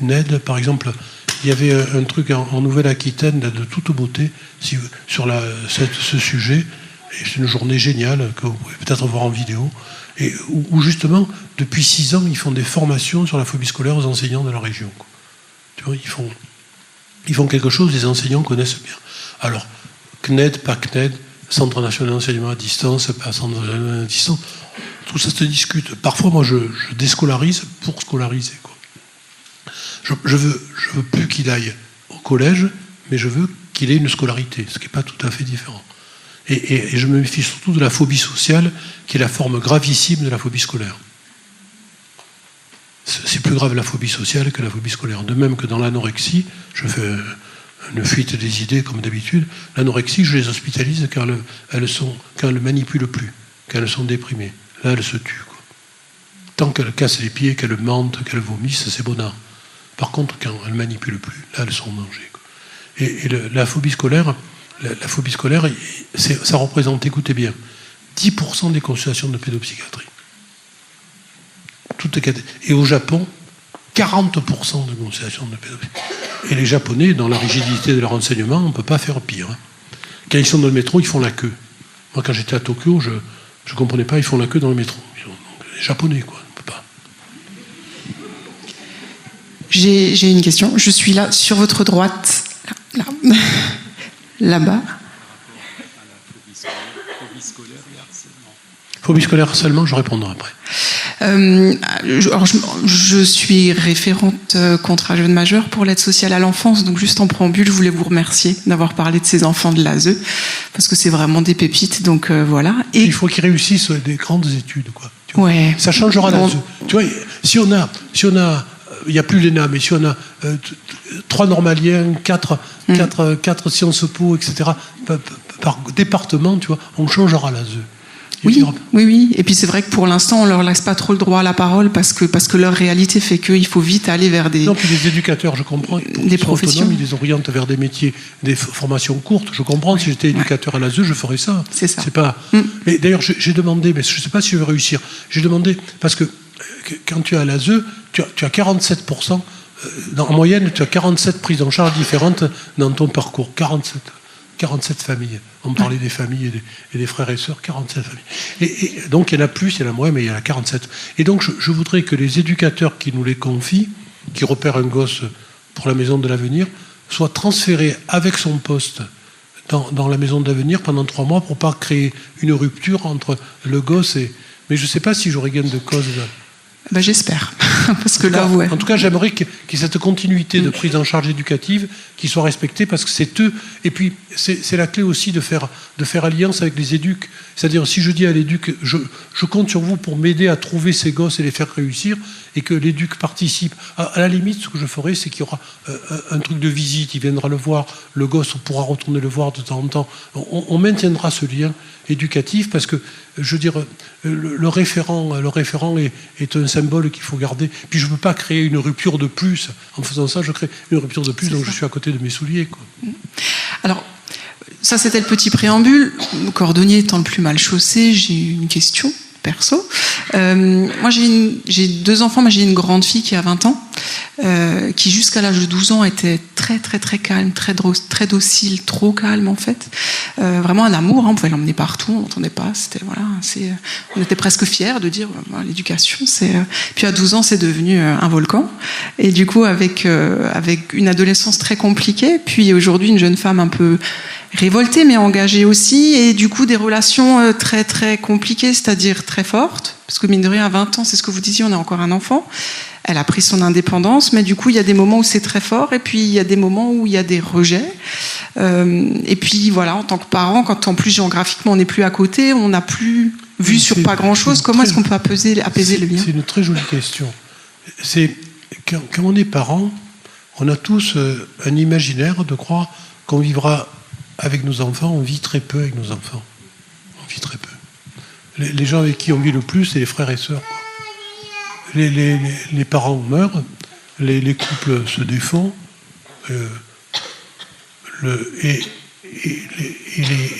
une aide, par exemple, il y avait un truc en Nouvelle-Aquitaine de toute beauté sur ce sujet, et c'est une journée géniale que vous pouvez peut-être voir en vidéo, et où justement, depuis 6 ans, ils font des formations sur la phobie scolaire aux enseignants de la région. Tu vois, ils font quelque chose que les enseignants connaissent bien. Alors, CNED, pas CNED, Centre national d'enseignement à distance, pas Centre national à distance, tout ça se discute. Parfois, moi, je déscolarise pour scolariser, quoi. Je veux plus qu'il aille au collège, mais je veux qu'il ait une scolarité, ce qui n'est pas tout à fait différent. Et je me méfie surtout de la phobie sociale, qui est la forme gravissime de la phobie scolaire. C'est plus grave la phobie sociale que la phobie scolaire. De même que dans l'anorexie, je fais une fuite des idées comme d'habitude. L'anorexie, je les hospitalise quand elles ne manipulent plus, quand elles sont déprimées. Là, elles se tuent, quoi. Tant qu'elles cassent les pieds, qu'elles mentent, qu'elles vomissent, c'est bonnard. Par contre, quand elles ne manipulent plus, là, elles sont en danger, quoi. Et la phobie scolaire, ça représente, écoutez bien, 10% des consultations de pédopsychiatrie. Et au Japon, 40% de consultations de pédopsychiatrie. Et les Japonais, dans la rigidité de leur enseignement, on ne peut pas faire pire. Quand ils sont dans le métro, ils font la queue. Moi, quand j'étais à Tokyo, je ne comprenais pas, ils font la queue dans le métro. Donc, les Japonais, quoi, on ne peut pas. J'ai une question. Je suis là, sur votre droite, là-bas. Phobie scolaire, harcèlement, je répondrai après. Alors je suis référente contrat jeune majeur pour l'aide sociale à l'enfance, donc juste en préambule, je voulais vous remercier d'avoir parlé de ces enfants de l'ASE, parce que c'est vraiment des pépites, donc voilà. Et il faut qu'ils réussissent des grandes études, quoi. Tu vois. Ouais. Ça changera l'ASE. Tu vois, si on a, il n'y a plus l'ENA, mais si on a 3 normaliens, 4 sciences po, etc., par département, tu vois, on changera l'ASE. Oui. Et puis c'est vrai que pour l'instant, on leur laisse pas trop le droit à la parole parce que leur réalité fait qu'il faut vite aller vers des. Non, puis les éducateurs, je comprends. Des professions. Ils les orientent vers des métiers, des formations courtes. Je comprends. Si j'étais éducateur à l'ASE, je ferais ça. C'est ça. C'est pas. Mais d'ailleurs, j'ai demandé, mais je ne sais pas si je vais réussir. J'ai demandé parce que quand tu es à l'ASE, tu as 47%. En moyenne, tu as 47 prises en charge différentes dans ton parcours. 47 familles. On parlait des familles et des frères et sœurs, 47 familles. Et donc il y en a plus, il y en a moins, mais il y en a 47. Et donc je voudrais que les éducateurs qui nous les confient, qui repèrent un gosse pour la maison de l'avenir, soient transférés avec son poste dans la maison de l'avenir pendant 3 mois pour ne pas créer une rupture entre le gosse et... Mais je ne sais pas si j'aurai gain de cause. J'espère. Parce que là, en tout cas, j'aimerais qu'il y ait cette continuité de prise en charge éducative qui soit respectée parce que c'est eux. Et puis, c'est la clé aussi de faire alliance avec les éducs. C'est-à-dire, si je dis à l'éduc, je compte sur vous pour m'aider à trouver ces gosses et les faire réussir, et que l'éduc participe. À la limite, ce que je ferai, c'est qu'il y aura un truc de visite, il viendra le voir, le gosse, on pourra retourner le voir de temps en temps. On maintiendra ce lien éducatif parce que, je veux dire, le référent est un symbole qu'il faut garder. Puis je ne peux pas créer une rupture de plus. En faisant ça, je crée une rupture de plus, donc je suis à côté de mes souliers, quoi. Alors, ça c'était le petit préambule. Le cordonnier étant le plus mal chaussé, j'ai une question perso. Moi j'ai 2 enfants, mais j'ai une grande fille qui a 20 ans. qui jusqu'à l'âge de 12 ans était très très très calme, très docile, trop calme en fait. Vraiment un amour, on pouvait l'emmener partout, on n'entendait pas. C'était on était presque fiers de dire l'éducation. Puis à 12 ans, c'est devenu un volcan. Et du coup, avec une adolescence très compliquée, puis aujourd'hui une jeune femme un peu révoltée mais engagée aussi, et du coup des relations très très compliquées, c'est-à-dire très fortes, parce que mine de rien à 20 ans, c'est ce que vous disiez, on a encore un enfant, elle a pris son indépendance, mais du coup il y a des moments où c'est très fort, et puis il y a des moments où il y a des rejets, et puis voilà, en tant que parent, quand en plus géographiquement on n'est plus à côté, on n'a plus vu sur pas grand-chose, comment est-ce qu'on peut apaiser le lien? C'est une très jolie question. C'est quand on est parent, on a tous un imaginaire de croire qu'on vivra avec nos enfants. On vit très peu avec nos enfants. On vit très peu. Les gens avec qui on vit le plus, c'est les frères et sœurs. Les parents meurent, les couples se défont, et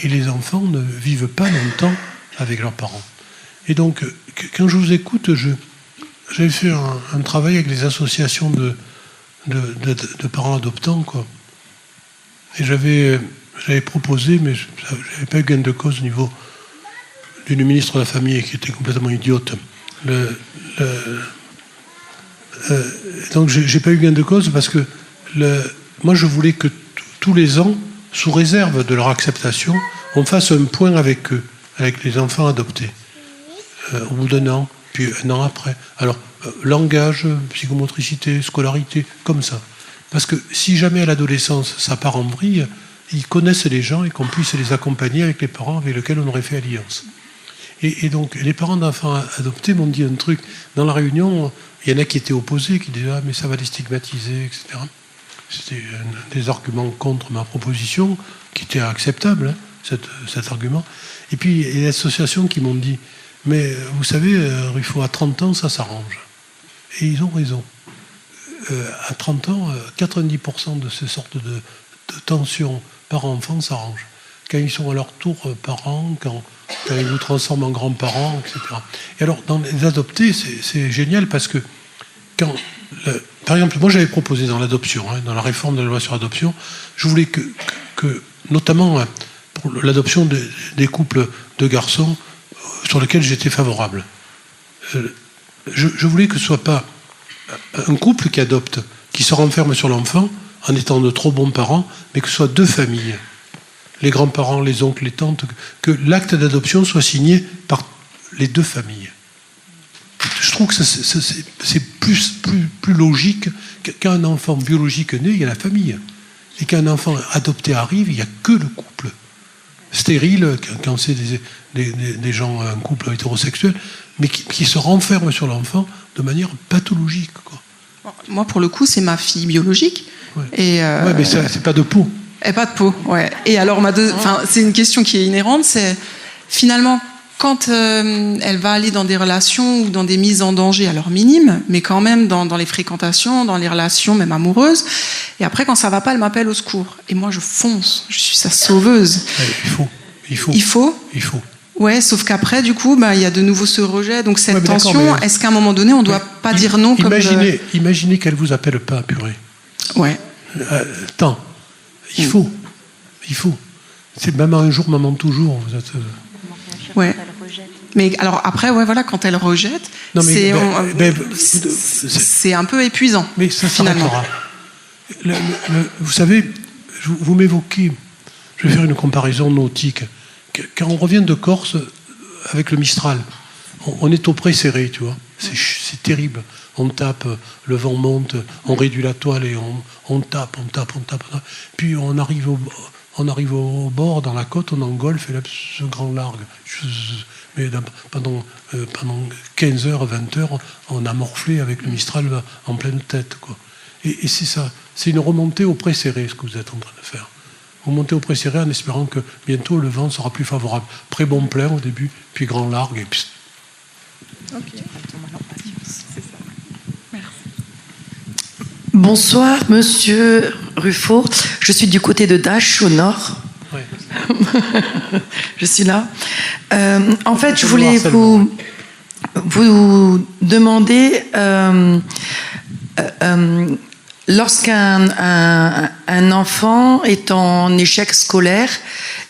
les enfants ne vivent pas longtemps avec leurs parents. Et donc, quand je vous écoute, j'avais fait un travail avec les associations de parents adoptants, quoi. Et j'avais proposé, mais je n'avais pas eu gain de cause au niveau d'une ministre de la Famille qui était complètement idiote. Donc j'ai pas eu gain de cause parce que moi je voulais que tous les ans, sous réserve de leur acceptation, on fasse un point avec eux, avec les enfants adoptés. Au bout d'un an, puis un an après. Alors, langage, psychomotricité, scolarité, comme ça. Parce que si jamais à l'adolescence ça part en vrille, ils connaissent les gens et qu'on puisse les accompagner avec les parents avec lesquels on aurait fait alliance. Et donc, les parents d'enfants adoptés m'ont dit un truc. Dans la réunion, il y en a qui étaient opposés, qui disaient « Ah, mais ça va les stigmatiser, etc. » C'était des arguments contre ma proposition, qui étaient acceptables, hein, cet argument. Et puis, il y a des associations qui m'ont dit « Mais vous savez, Ruffo, à 30 ans, ça s'arrange. » Et ils ont raison. À 30 ans, 90% de ces sortes de tensions parents-enfants s'arrangent. Quand ils sont à leur tour parents, quand ils vous transforment en grands-parents, etc. Et alors, dans les adoptés, c'est génial parce que par exemple, moi j'avais proposé dans l'adoption, hein, dans la réforme de la loi sur l'adoption, je voulais que notamment pour l'adoption des couples de garçons sur lesquels j'étais favorable, je voulais que ce ne soit pas un couple qui adopte, qui se renferme sur l'enfant en étant de trop bons parents, mais que ce soit deux familles, les grands-parents, les oncles, les tantes, que l'acte d'adoption soit signé par les deux familles. Je trouve que c'est plus logique qu'un enfant biologique né, il y a la famille. Et qu'un enfant adopté arrive, il n'y a que le couple. Stérile, quand c'est des gens, un couple hétérosexuel, mais qui se renferme sur l'enfant de manière pathologique, quoi. Moi, pour le coup, c'est ma fille biologique. Ouais. Ouais, mais c'est pas de peau. Et pas de peau, ouais. Et alors, c'est une question qui est inhérente, c'est finalement, quand elle va aller dans des relations ou dans des mises en danger, alors minimes, mais quand même dans les fréquentations, dans les relations même amoureuses, et après, quand ça va pas, elle m'appelle au secours. Et moi, je fonce, je suis sa sauveuse. Ouais, il faut. Ouais, sauf qu'après, du coup, il y a de nouveau ce rejet, donc cette tension, est-ce qu'à un moment donné, on ne doit pas dire non comme... Imaginez qu'elle ne vous appelle pas, purée. Ouais. Tant. Il faut. C'est maman un jour, maman toujours. Vous êtes... Ouais. Mais alors après, ouais, voilà, quand elle rejette, c'est un peu épuisant. Mais ça finalement. Vous savez, vous m'évoquez, je vais faire une comparaison nautique. Quand on revient de Corse avec le Mistral, on est au pré serré, tu vois. C'est terrible. On tape, le vent monte, on réduit la toile et on tape. Puis on arrive au bord, dans la côte, on engolfe et là, c'est un grand largue. Mais pendant 15 heures, 20 heures, on a morflé avec le Mistral en pleine tête, quoi. Et c'est ça. C'est une remontée au pré serré, ce que vous êtes en train de faire. Vous montez au pré serré en espérant que bientôt le vent sera plus favorable. Pré bon plein au début, puis grand largue, et puis... Ok. Merci. Bonsoir, monsieur Ruffo. Je suis du côté de Dache, au nord. Oui. Je suis là. En fait, je voulais vous demander Lorsqu'un enfant est en échec scolaire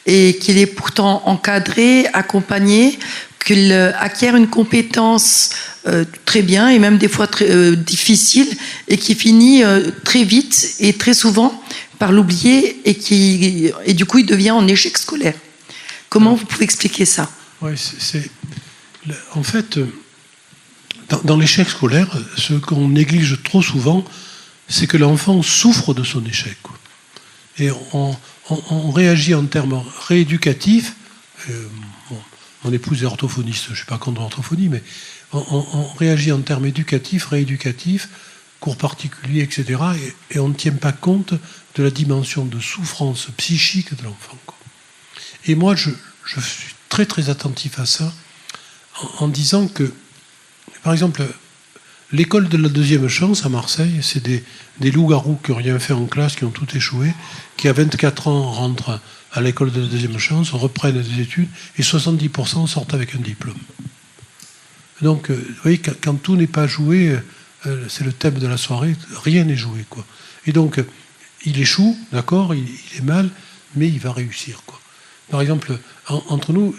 et qu'il est pourtant encadré, accompagné, qu'il acquiert une compétence très bien et même des fois très difficile et qui finit très vite et très souvent par l'oublier et du coup il devient en échec scolaire. Comment vous pouvez expliquer ça? Ouais, en fait, dans l'échec scolaire, ce qu'on néglige trop souvent, c'est que l'enfant souffre de son échec, quoi. Et on réagit en termes rééducatifs. Mon épouse est orthophoniste, je ne suis pas contre l'orthophonie, mais on réagit en termes éducatifs, rééducatifs, cours particuliers, etc. Et on ne tient pas compte de la dimension de souffrance psychique de l'enfant, quoi. Et moi, je suis très très attentif à ça, en disant que, par exemple, l'école de la deuxième chance à Marseille, c'est des loups-garous qui n'ont rien fait en classe, qui ont tout échoué, qui à 24 ans rentrent à l'école de la deuxième chance, reprennent des études, et 70% sortent avec un diplôme. Donc, vous voyez, quand tout n'est pas joué, c'est le thème de la soirée, rien n'est joué, quoi. Et donc, il échoue, d'accord, il est mal, mais il va réussir, quoi. Par exemple, entre nous,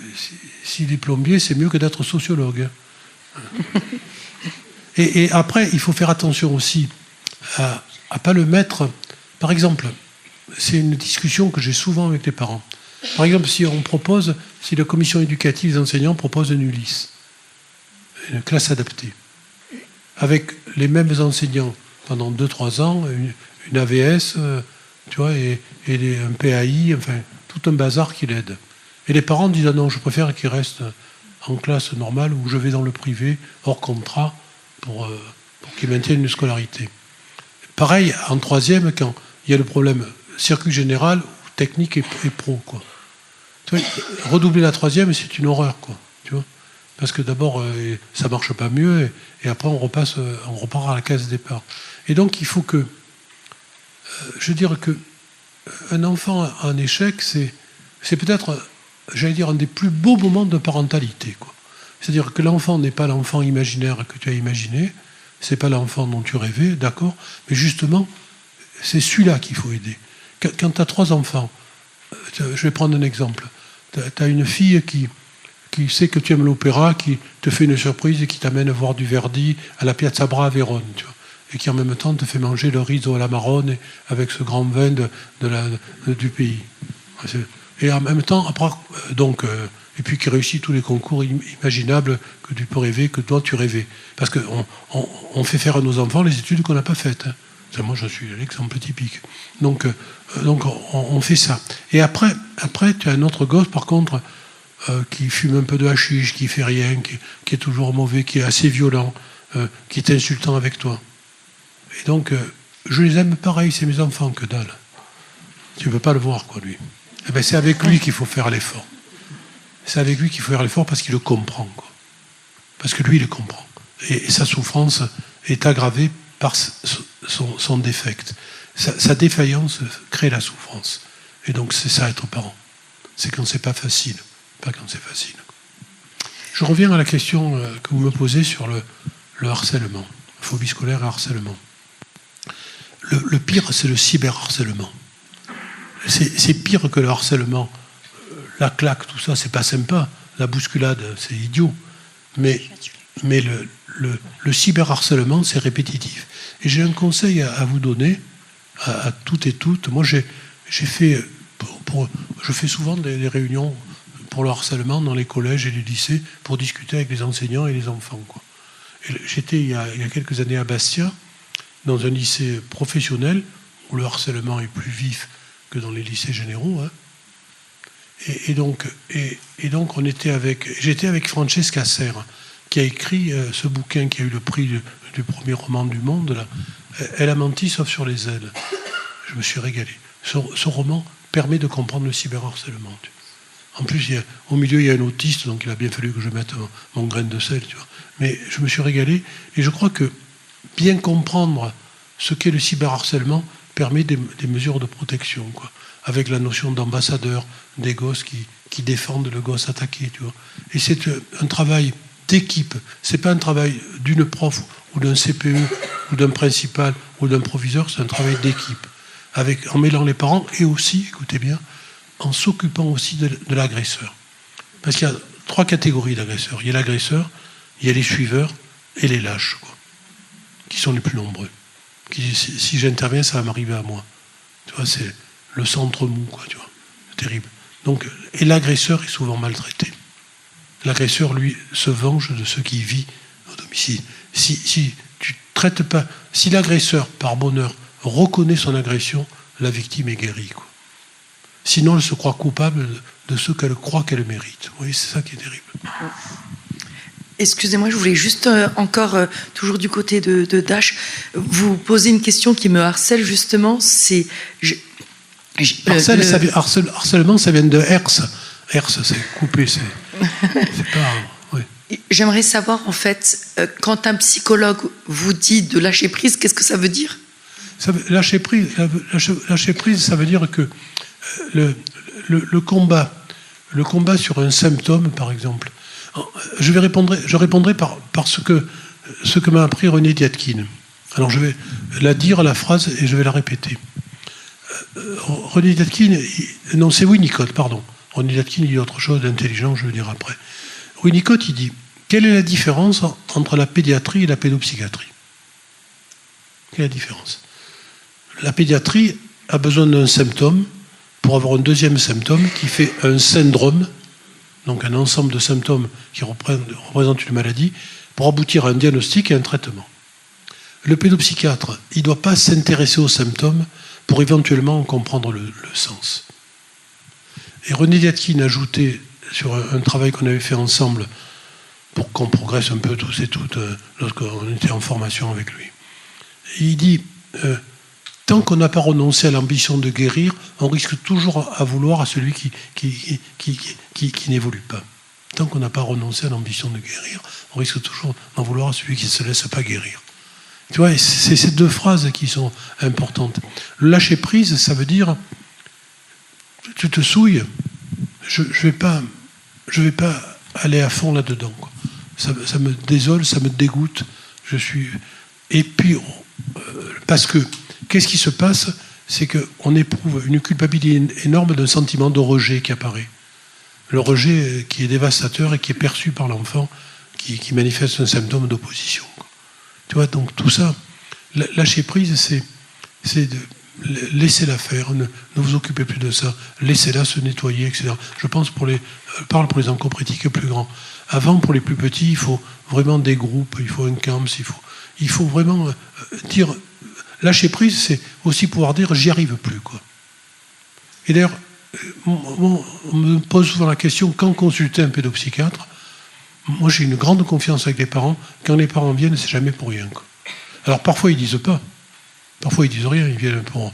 s'il est plombier, c'est mieux que d'être sociologue. Et après, il faut faire attention aussi à ne pas le mettre... Par exemple, c'est une discussion que j'ai souvent avec les parents. Par exemple, si la commission éducative des enseignants propose une ULIS, une classe adaptée, avec les mêmes enseignants pendant 2-3 ans, une AVS, tu vois, et un PAI, enfin, tout un bazar qui l'aide. Et les parents disent, ah non, je préfère qu'il reste en classe normale ou je vais dans le privé, hors contrat, pour qu'ils maintiennent une scolarité. Pareil, en troisième, quand il y a le problème circuit général, technique et pro, quoi. Tu vois, redoubler la troisième, c'est une horreur, quoi. Tu vois, parce que d'abord, ça marche pas mieux, et après, on repart à la case départ. Et donc, il faut que... je veux dire que un enfant en échec, c'est peut-être, j'allais dire, un des plus beaux moments de parentalité, quoi. C'est-à-dire que l'enfant n'est pas l'enfant imaginaire que tu as imaginé, c'est pas l'enfant dont tu rêvais, d'accord, mais justement, c'est celui-là qu'il faut aider. Quand tu as 3 enfants, je vais prendre un exemple, tu as une fille qui sait que tu aimes l'opéra, qui te fait une surprise et qui t'amène voir du Verdi à la Piazza Bra à Vérone, tu vois, et qui en même temps te fait manger le riso alla marrone avec ce grand vin du pays. Et en même temps, après, et puis qui réussit tous les concours imaginables que tu peux rêver, que toi tu rêvais. Parce qu'on fait faire à nos enfants les études qu'on n'a pas faites. Moi, je suis l'exemple typique. Donc on fait ça. Et après, tu as un autre gosse, par contre, qui fume un peu de hashish, qui fait rien, qui est toujours mauvais, qui est assez violent, qui est insultant avec toi. Et donc, je les aime pareil, c'est mes enfants, que dalle. Tu ne peux pas le voir, quoi, lui. Eh ben, c'est avec lui qu'il faut faire l'effort. C'est avec lui qu'il faut faire l'effort parce qu'il le comprend, quoi. Parce que lui, il le comprend. Et sa souffrance est aggravée par son défect. Sa défaillance crée la souffrance. Et donc, c'est ça, être parent. C'est quand c'est pas facile, pas quand c'est facile. Je reviens à la question que vous me posez sur le harcèlement. Phobie scolaire et harcèlement. Le pire, c'est le cyberharcèlement. C'est pire que le harcèlement. La claque, tout ça, c'est pas sympa. La bousculade, c'est idiot. Mais le cyberharcèlement, c'est répétitif. Et j'ai un conseil à vous donner, à toutes et toutes. Moi, j'ai fait... je fais souvent des réunions pour le harcèlement dans les collèges et les lycées pour discuter avec les enseignants et les enfants, quoi. J'étais il y a quelques années à Bastia, dans un lycée professionnel, où le harcèlement est plus vif que dans les lycées généraux, hein. Et donc j'étais avec Francesca Serre, qui a écrit ce bouquin qui a eu le prix du premier roman du monde, là. Elle a menti sauf sur les ailes. Je me suis régalé. Ce roman permet de comprendre le cyberharcèlement. En plus, au milieu, il y a un autiste, donc il a bien fallu que je mette mon grain de sel, tu vois. Mais je me suis régalé, et je crois que bien comprendre ce qu'est le cyberharcèlement permet des mesures de protection, quoi, avec la notion d'ambassadeur, des gosses qui défendent le gosse attaqué, tu vois. Et c'est un travail d'équipe. C'est pas un travail d'une prof ou d'un CPE ou d'un principal ou d'un proviseur, c'est un travail d'équipe, en mêlant les parents et aussi, écoutez bien, en s'occupant aussi de l'agresseur. Parce qu'il y a 3 catégories d'agresseurs. Il y a l'agresseur, il y a les suiveurs et les lâches, quoi, qui sont les plus nombreux. Qui disent, si j'interviens, ça va m'arriver à moi. Tu vois, c'est le centre mou, quoi, tu vois. C'est terrible. Donc, et l'agresseur est souvent maltraité. L'agresseur, lui, se venge de ce qui vit au domicile. Si tu traites pas, si l'agresseur, par bonheur, reconnaît son agression, la victime est guérie, quoi. Sinon, elle se croit coupable de ce qu'elle croit qu'elle mérite. Oui, c'est ça qui est terrible. Excusez-moi, je voulais juste encore, toujours du côté de Dash, vous poser une question qui me harcèle justement. C'est harcèlement, ça vient de herse. Herse, c'est couper, c'est pas. Oui. J'aimerais savoir en fait, quand un psychologue vous dit de lâcher prise, qu'est-ce que ça veut dire? Lâcher prise, ça veut dire que le combat sur un symptôme, par exemple. Je répondrai par ce que m'a appris René Diatkine. Alors je vais la dire, la phrase, et je vais la répéter. René Diatkine, non, c'est Winnicott, pardon. René Diatkine dit autre chose d'intelligent, je vais le dire après. Winnicott, il dit, quelle est la différence entre la pédiatrie et la pédopsychiatrie? Quelle est la différence? La pédiatrie a besoin d'un symptôme pour avoir un deuxième symptôme qui fait un syndrome, donc un ensemble de symptômes qui représentent une maladie, pour aboutir à un diagnostic et un traitement. Le pédopsychiatre, il ne doit pas s'intéresser aux symptômes pour éventuellement en comprendre le sens. Et René Diatkine ajoutait sur un travail qu'on avait fait ensemble pour qu'on progresse un peu tous et toutes lorsqu'on était en formation avec lui. Et il dit, tant qu'on n'a pas renoncé à l'ambition de guérir, on risque toujours à vouloir à celui qui n'évolue pas. Tant qu'on n'a pas renoncé à l'ambition de guérir, on risque toujours d'en vouloir à celui qui ne se laisse pas guérir. Tu vois, c'est ces 2 phrases qui sont importantes. Le lâcher prise, ça veut dire, tu te souilles, je vais pas aller à fond là-dedans, quoi. Ça me désole, ça me dégoûte. Et puis, parce que, qu'est-ce qui se passe? C'est qu'on éprouve une culpabilité énorme d'un sentiment de rejet qui apparaît. Le rejet qui est dévastateur et qui est perçu par l'enfant, qui manifeste un symptôme d'opposition. Tu vois, donc tout ça, lâcher prise, c'est de laisser-la faire, ne vous occupez plus de ça, laissez-la se nettoyer, etc. Je pense parle pour les encopratiques plus grands. Avant, pour les plus petits, il faut vraiment des groupes, il faut un camp, il faut vraiment dire... Lâcher prise, c'est aussi pouvoir dire « j'y arrive plus ». Et d'ailleurs, on me pose souvent la question, quand consulter un pédopsychiatre? Moi, j'ai une grande confiance avec les parents. Quand les parents viennent, c'est jamais pour rien, quoi. Alors parfois, ils disent pas. Parfois, ils disent rien, ils viennent pour...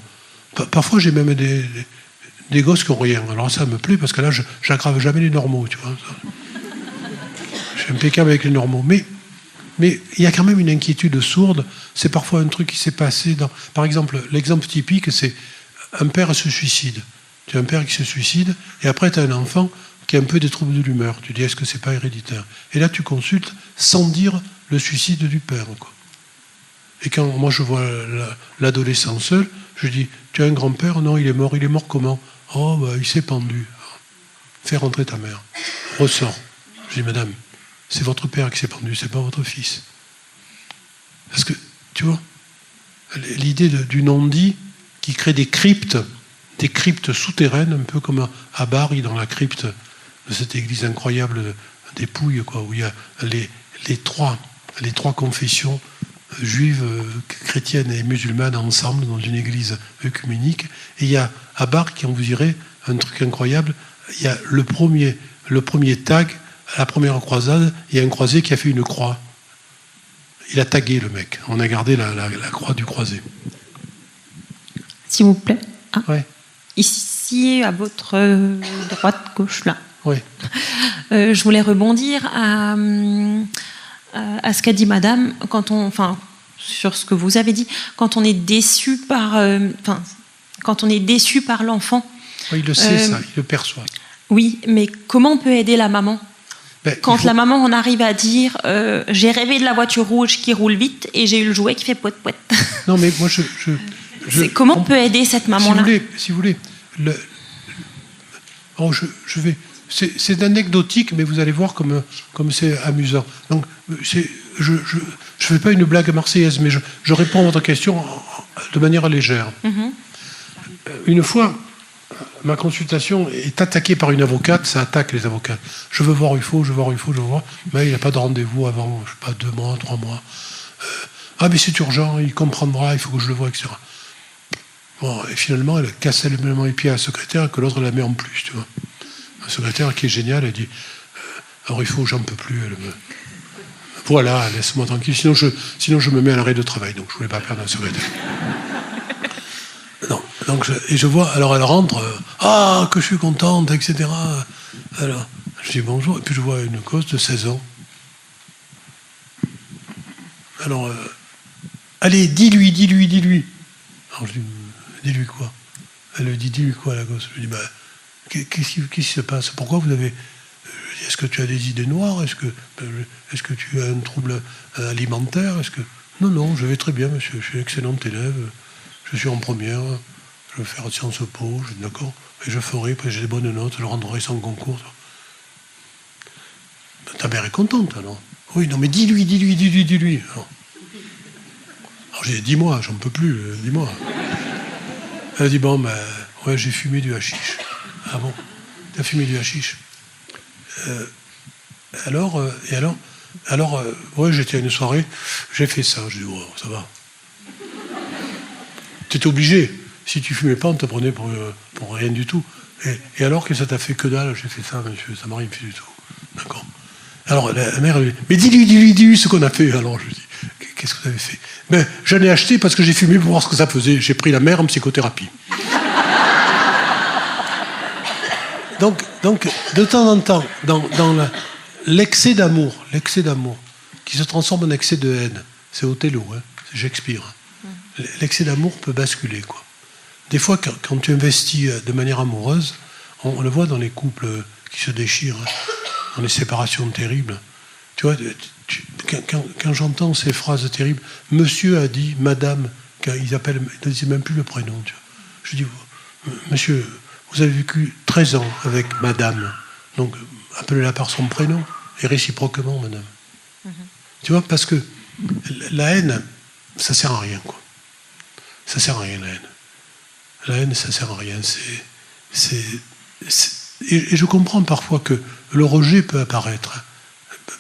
Parfois, j'ai même des gosses qui n'ont rien. Alors ça me plaît, parce que là, j'aggrave jamais les normaux, tu vois. Je suis impeccable avec les normaux. Mais il y a quand même une inquiétude sourde. C'est parfois un truc qui s'est passé dans... Par exemple, l'exemple typique, c'est un père se suicide. Tu as un père qui se suicide, et après, tu as un enfant qui a un peu des troubles de l'humeur. Tu dis, est-ce que c'est pas héréditaire? Et là, tu consultes sans dire le suicide du père, quoi. Et quand moi, je vois l'adolescent seul, je dis, tu as un grand-père? Non, il est mort. Il est mort comment? Oh, bah, il s'est pendu. Fais rentrer ta mère. Ressors. Je dis, madame, c'est votre père qui s'est pendu, c'est pas votre fils. Parce que, tu vois, l'idée du non-dit qui crée des cryptes souterraines, un peu comme à Bari, dans la crypte de cette église incroyable des Pouilles, quoi, où il y a les trois confessions juives, chrétiennes et musulmanes ensemble dans une église œcuménique. Et il y a à Bari, quand vous irez, un truc incroyable, il y a le premier tag. À la première croisade, il y a un croisé qui a fait une croix. Il a tagué le mec. On a gardé la croix du croisé. S'il vous plaît. Ah. Ouais. Ici, à votre droite, gauche, là. Oui. Je voulais rebondir à ce qu'a dit Madame, sur ce que vous avez dit, quand on est déçu par l'enfant. Oui, il le sait, ça, il le perçoit. Oui, mais comment on peut aider la maman? Quand la maman en arrive à dire j'ai rêvé de la voiture rouge qui roule vite et j'ai eu le jouet qui fait poète-poète. Non, mais moi, comment on peut aider cette maman-là? Si vous voulez, je vais. C'est anecdotique, mais vous allez voir comme c'est amusant. Donc, je ne fais pas une blague marseillaise, mais je réponds à votre question de manière légère. Une fois, ma consultation est attaquée par une avocate, ça attaque les avocats. Je veux voir UFO, je veux voir UFO, je veux voir. Mais il n'y a pas de rendez-vous avant, je sais pas, 2 mois, 3 mois. Mais c'est urgent, il comprendra, il faut que je le voie, etc. Bon, et finalement, elle cassait les pieds à la secrétaire que l'autre la met en plus, tu vois. La secrétaire qui est géniale, elle dit alors UFO, j'en peux plus. Voilà, laisse-moi tranquille, sinon je me mets à l'arrêt de travail, donc je ne voulais pas perdre la secrétaire. Non, donc je vois, alors elle rentre, que je suis contente, etc. Alors, je dis bonjour, et puis je vois une gosse de 16 ans. Alors, allez, dis-lui. Alors je dis, dis-lui quoi? Elle me dit, dis-lui quoi, la gosse? Je lui dis, qu'est-ce qui se passe? Pourquoi vous avez... Est-ce que tu as des idées noires? Est-ce que tu as un trouble alimentaire? Non, je vais très bien, monsieur, je suis excellente élève. Je suis en première, je vais faire Sciences Po, je dis d'accord, et je ferai, parce que j'ai des bonnes notes, je rendrai sans concours. Ta mère est contente, alors. Oui, non, mais dis-lui. Alors j'ai dit, dis-moi, j'en peux plus, dis-moi. Elle a dit, ouais, j'ai fumé du hashish. Ah bon, t'as fumé du hashish? Alors, ouais, j'étais à une soirée, j'ai fait ça. Je dis, oh, ça va. Tu étais obligé. Si tu fumais pas, on te prenait pour rien du tout. Et alors que ça t'a fait que dalle, j'ai fait ça, monsieur, ça m'a rien fait du tout. D'accord. Alors la mère, elle dit, mais dis-lui ce qu'on a fait. Alors je dis, qu'est-ce que vous avez fait? J'en ai acheté parce que j'ai fumé pour voir ce que ça faisait. J'ai pris la mère en psychothérapie. Donc, de temps en temps, dans l'excès d'amour, qui se transforme en excès de haine, c'est Othello, hein, c'est Shakespeare. L'excès d'amour peut basculer, quoi. Des fois, quand tu investis de manière amoureuse, on le voit dans les couples qui se déchirent, dans les séparations terribles. Tu vois, quand j'entends ces phrases terribles, monsieur a dit, madame, quand ils ne disent même plus le prénom. Tu vois. Je dis, monsieur, vous avez vécu 13 ans avec madame, donc appelez-la par son prénom, et réciproquement, madame. Tu vois, parce que la haine, ça sert à rien, quoi. Ça sert à rien, la haine. La haine, ça sert à rien. Et je comprends parfois que le rejet peut apparaître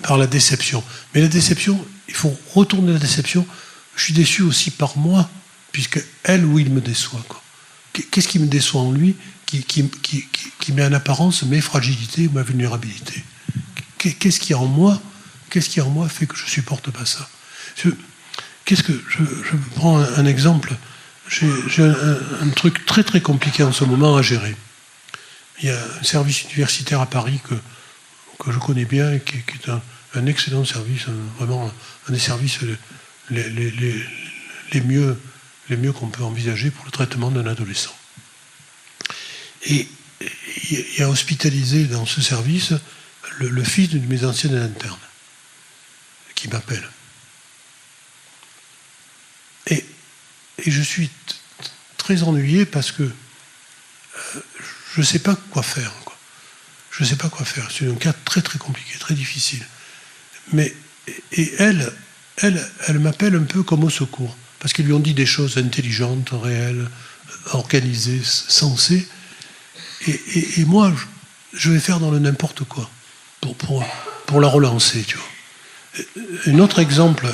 par la déception. Mais la déception, il faut retourner la déception. Je suis déçu aussi par moi, puisque elle ou il me déçoit, quoi. Qu'est-ce qui me déçoit en lui qui met en apparence mes fragilités ou ma vulnérabilité? Qu'est-ce qui en moi fait que je ne supporte pas ça? Je prends un exemple. J'ai un truc très très compliqué en ce moment à gérer. Il y a un service universitaire à Paris que je connais bien et qui est un excellent service, vraiment un des services les mieux qu'on peut envisager pour le traitement d'un adolescent. Et il y a hospitalisé dans ce service le fils d'une de mes anciennes internes qui m'appelle. Et je suis très ennuyé parce que je ne sais pas quoi faire. Je ne sais pas quoi faire. C'est un cas très très compliqué, très difficile. Et elle m'appelle un peu comme au secours, parce qu'ils lui ont dit des choses intelligentes, réelles, organisées, sensées. Et moi, je vais faire dans le n'importe quoi pour la relancer, tu vois. Un autre exemple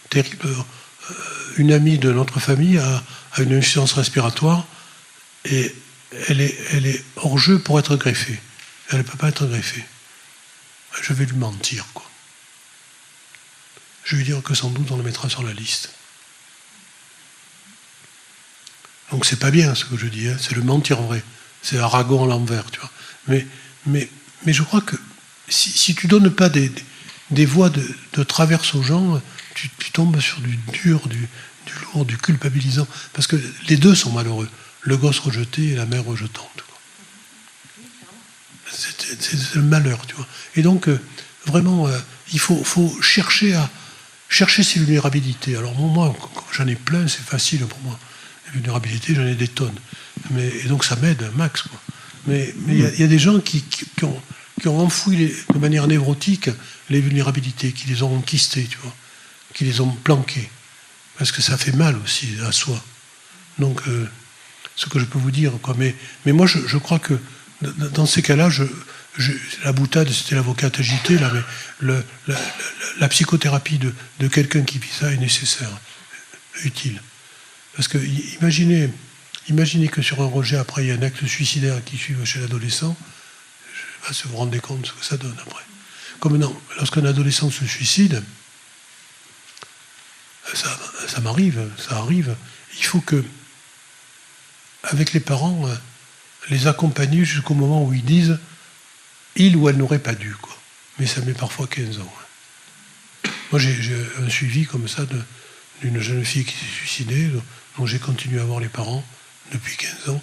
terrible. Une amie de notre famille a une insuffisance respiratoire et elle est hors jeu pour être greffée. Elle ne peut pas être greffée. Je vais lui mentir, quoi. Je vais lui dire que sans doute on le mettra sur la liste. Donc c'est pas bien ce que je dis, hein, c'est le mentir vrai. C'est Aragon à l'envers, tu vois. Mais je crois que si tu donnes pas des voies de traverse aux gens, tu tombes sur du dur, du lourd, du culpabilisant. Parce que les deux sont malheureux. Le gosse rejeté et la mère rejetante. C'est le malheur, tu vois. Et donc, vraiment, il faut chercher ces vulnérabilités. Alors moi, quand j'en ai plein, c'est facile pour moi. Les vulnérabilités, j'en ai des tonnes. Et donc ça m'aide un max, quoi. Mais il y a des gens qui ont enfoui de manière névrotique les vulnérabilités, qui les ont enquistées, tu vois, qui les ont planquées. Parce que ça fait mal aussi à soi. Donc, ce que je peux vous dire, quoi. Mais moi, je crois que dans ces cas-là, la boutade, c'était l'avocate agité, là, mais la psychothérapie de quelqu'un qui vit ça est nécessaire, utile. Parce que imaginez que sur un rejet, après, il y a un acte suicidaire qui suit chez l'adolescent. Je ne sais pas si vous vous rendez compte de ce que ça donne après. Comme non, lorsqu'un adolescent se suicide, ça m'arrive, ça arrive. Il faut que, avec les parents, les accompagner jusqu'au moment où ils disent il ou elle n'aurait pas dû, quoi. Mais ça met parfois 15 ans. Moi, j'ai un suivi comme ça d'une jeune fille qui s'est suicidée, dont j'ai continué à voir les parents depuis 15 ans.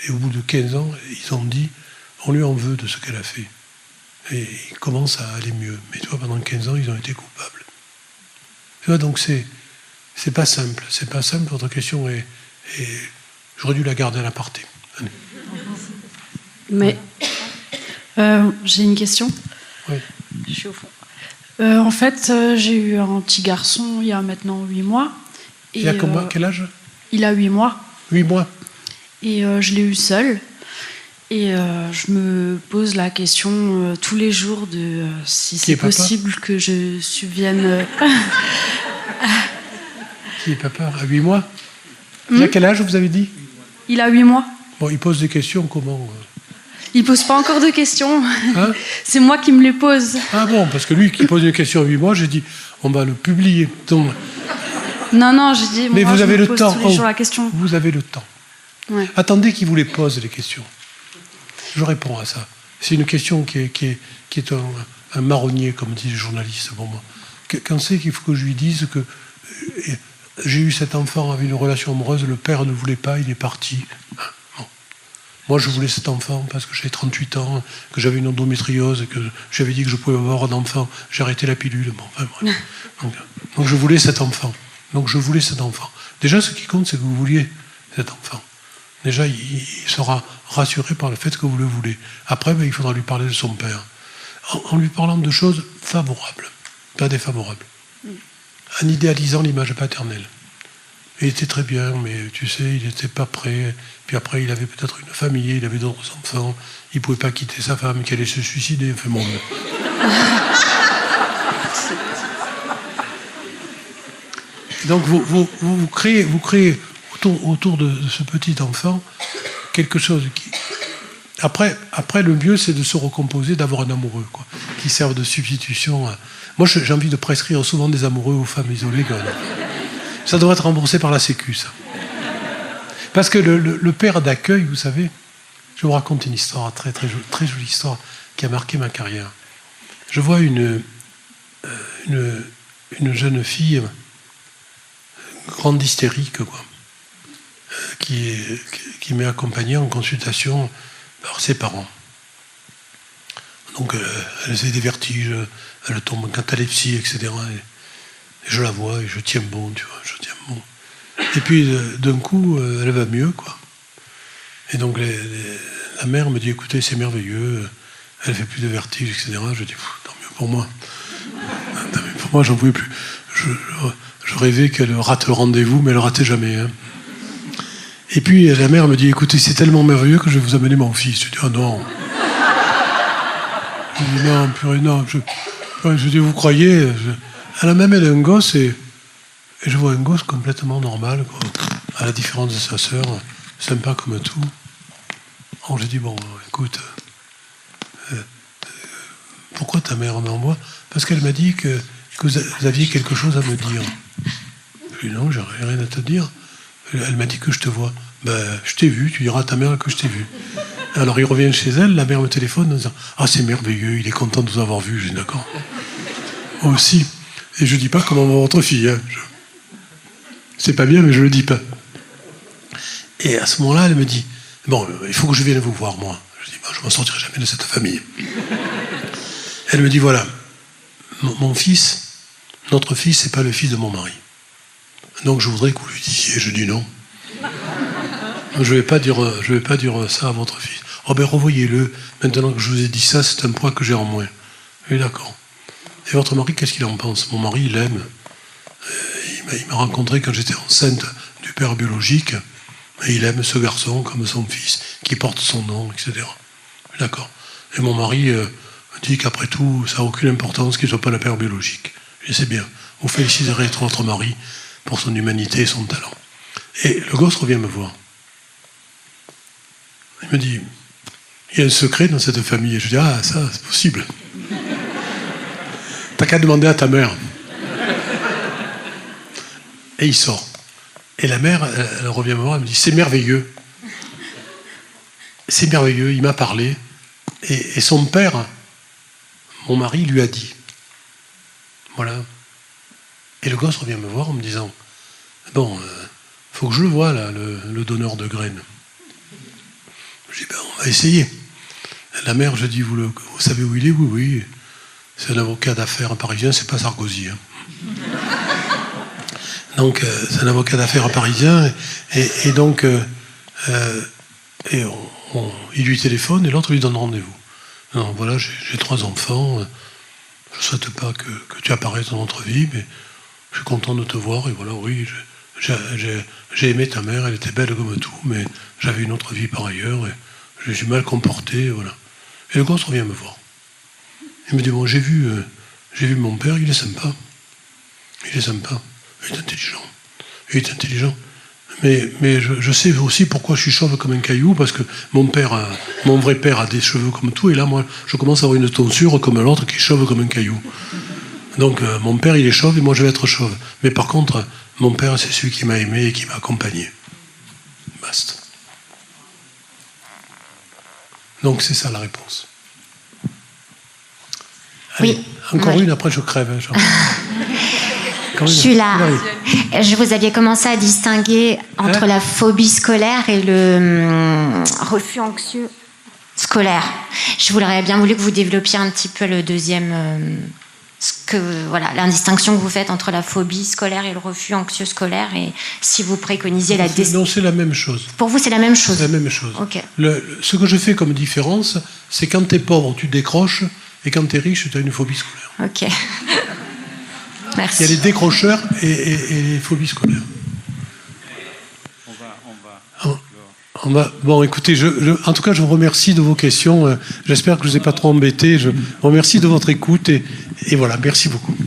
Et au bout de 15 ans, ils ont dit on lui en veut de ce qu'elle a fait. Et il commence à aller mieux. Mais tu vois, pendant 15 ans, ils ont été coupables. Tu vois, donc c'est pas simple. C'est pas simple, votre question est j'aurais dû la garder à l'aparté. Allez. Mais j'ai une question. Oui. Je suis au fond. En fait, j'ai eu un petit garçon il y a maintenant 8 mois. Et, il a quel âge? Il a 8 mois. 8 mois. Et je l'ai eu seul. Et je me pose la question tous les jours de si c'est possible que je subvienne... Qui est papa? À 8 mois? Il a quel âge, vous avez dit? Il a 8 mois. Bon, il pose des questions, comment? Il pose pas encore de questions. Hein? C'est moi qui me les pose. Ah bon, parce que lui qui pose une question à 8 mois, j'ai dit, on va le publier. Donc... Non, j'ai dit, mais moi, vous avez le temps. Tous les jours la question. Vous avez le temps. Ouais. Attendez qu'il vous les pose, les questions. Je réponds à ça. C'est une question qui est un marronnier, comme disent les journalistes pour moi. Quand c'est qu'il faut que je lui dise que j'ai eu cet enfant avec une relation amoureuse, le père ne voulait pas, il est parti. Bon. Moi, je voulais cet enfant parce que j'avais 38 ans, que j'avais une endométriose, que j'avais dit que je pouvais avoir un enfant. J'ai arrêté la pilule. Bon, enfin, voilà. Donc je voulais cet enfant. Déjà, ce qui compte, c'est que vous vouliez cet enfant. Déjà, il sera rassuré par le fait que vous le voulez. Après, il faudra lui parler de son père. En lui parlant de choses favorables, pas défavorables. En idéalisant l'image paternelle. Il était très bien, mais tu sais, il n'était pas prêt. Puis après, il avait peut-être une famille, il avait d'autres enfants. Il ne pouvait pas quitter sa femme, qui allait se suicider. Enfin, bon. Donc, vous créez autour de ce petit enfant quelque chose qui... Après, le mieux, c'est de se recomposer, d'avoir un amoureux, quoi, qui serve de substitution. Moi, j'ai envie de prescrire souvent des amoureux aux femmes isolées. Ça doit être remboursé par la Sécu, ça. Parce que le père d'accueil, vous savez, je vous raconte une histoire, très, très, très jolie histoire, qui a marqué ma carrière. Je vois une jeune fille, grande hystérique, quoi, qui m'est accompagnée en consultation par ses parents. Donc elle fait des vertiges, elle tombe en catalepsie, etc. Et je la vois et je tiens bon, tu vois, je tiens bon. Et puis d'un coup, elle va mieux, quoi. Et donc la mère me dit, écoutez, c'est merveilleux, elle fait plus de vertiges, etc. Je dis, tant mieux pour moi. Tant mieux pour moi, j'en pouvais plus. Je rêvais qu'elle rate le rendez-vous, mais elle ne ratait jamais. Hein. Et puis la mère me dit, écoutez, c'est tellement merveilleux que je vais vous amener mon fils. Je dis, oh non. Je dis, non, purée, non. Je dis, vous croyez Elle a même un gosse et je vois un gosse complètement normal, quoi, à la différence de sa sœur, sympa comme tout. Alors je dis, bon, écoute, pourquoi ta mère m'envoie? Parce qu'elle m'a dit que vous aviez quelque chose à me dire. Je dis, non, j'ai rien à te dire. Elle m'a dit que je te vois. Ben, je t'ai vu, tu diras à ta mère que je t'ai vu. Alors il revient chez elle, la mère me téléphone en disant, ah, c'est merveilleux, il est content de vous avoir vu. Je dis, d'accord. Moi aussi. Et je ne dis pas comment va votre fille. Hein. C'est pas bien, mais je ne le dis pas. Et à ce moment-là, elle me dit, bon, il faut que je vienne vous voir, moi. Je Je dis, je m'en sortirai jamais de cette famille. Elle me dit, voilà, mon fils, notre fils, c'est pas le fils de mon mari. Donc je voudrais que vous lui disiez. Je dis non. Je vais pas dire ça à votre fils. Oh ben revoyez-le. Maintenant que je vous ai dit ça, c'est un poids que j'ai en moins. Oui, d'accord. Et votre mari, qu'est-ce qu'il en pense? Mon mari, il aime. Il m'a rencontré quand j'étais enceinte du père biologique. Et il aime ce garçon comme son fils, qui porte son nom, etc. D'accord. Et mon mari dit qu'après tout, ça n'a aucune importance qu'il ne soit pas le père biologique. Je sais bien. Vous féliciterez votre mari pour son humanité et son talent. Et le gosse revient me voir. Il me dit, il y a un secret dans cette famille. Et je dis, ah, ça, c'est possible. T'as qu'à demander à ta mère. Et il sort. Et la mère, elle revient me voir, elle me dit, c'est merveilleux. C'est merveilleux, il m'a parlé. Et son père, mon mari, lui a dit. Voilà. Et le gosse revient me voir en me disant, bon, faut que je le voie, là, le donneur de graines. Je dis, ben, on va essayer. La mère, je dis, vous savez où il est? Oui, oui. C'est un avocat d'affaires parisien, c'est pas Sarkozy. Hein. Donc, c'est un avocat d'affaires parisien. Et donc, il lui téléphone et l'autre lui donne rendez-vous. Non, voilà, j'ai 3 enfants. Je ne souhaite pas que tu apparaisses dans notre vie, mais je suis content de te voir. Et voilà, oui, j'ai aimé ta mère, elle était belle comme tout, mais j'avais une autre vie par ailleurs, et je suis mal comporté, voilà. Et le gosse revient me voir. Il me dit, bon, j'ai vu mon père, il est sympa. Il est sympa. Il est intelligent. Il est intelligent. Mais je sais aussi pourquoi je suis chauve comme un caillou, parce que mon vrai père a des cheveux comme tout, et là, moi, je commence à avoir une tonsure comme l'autre qui est chauve comme un caillou. Donc, mon père, il est chauve, et moi, je vais être chauve. Mais par contre, mon père, c'est celui qui m'a aimé et qui m'a accompagné. Basta. Donc, c'est ça la réponse. Allez, oui. Encore oui. Une, après je crève. Hein, je suis là. Je vous aviez commencé à distinguer entre la phobie scolaire et le refus anxieux scolaire. Je voudrais bien voulu que vous développiez un petit peu le deuxième, la distinction que vous faites entre la phobie scolaire et le refus anxieux scolaire, et si vous préconisiez la Non, c'est la même chose. Pour vous, c'est la même chose. C'est la même chose. Ok. Ce que je fais comme différence, c'est quand tu es pauvre, tu décroches, et quand tu es riche, tu as une phobie scolaire. Ok. Merci. Il y a les décrocheurs et les phobies scolaires. Bon, écoutez, en tout cas, je vous remercie de vos questions. J'espère que je ne vous ai pas trop embêté. Je vous remercie de votre écoute et voilà, merci beaucoup.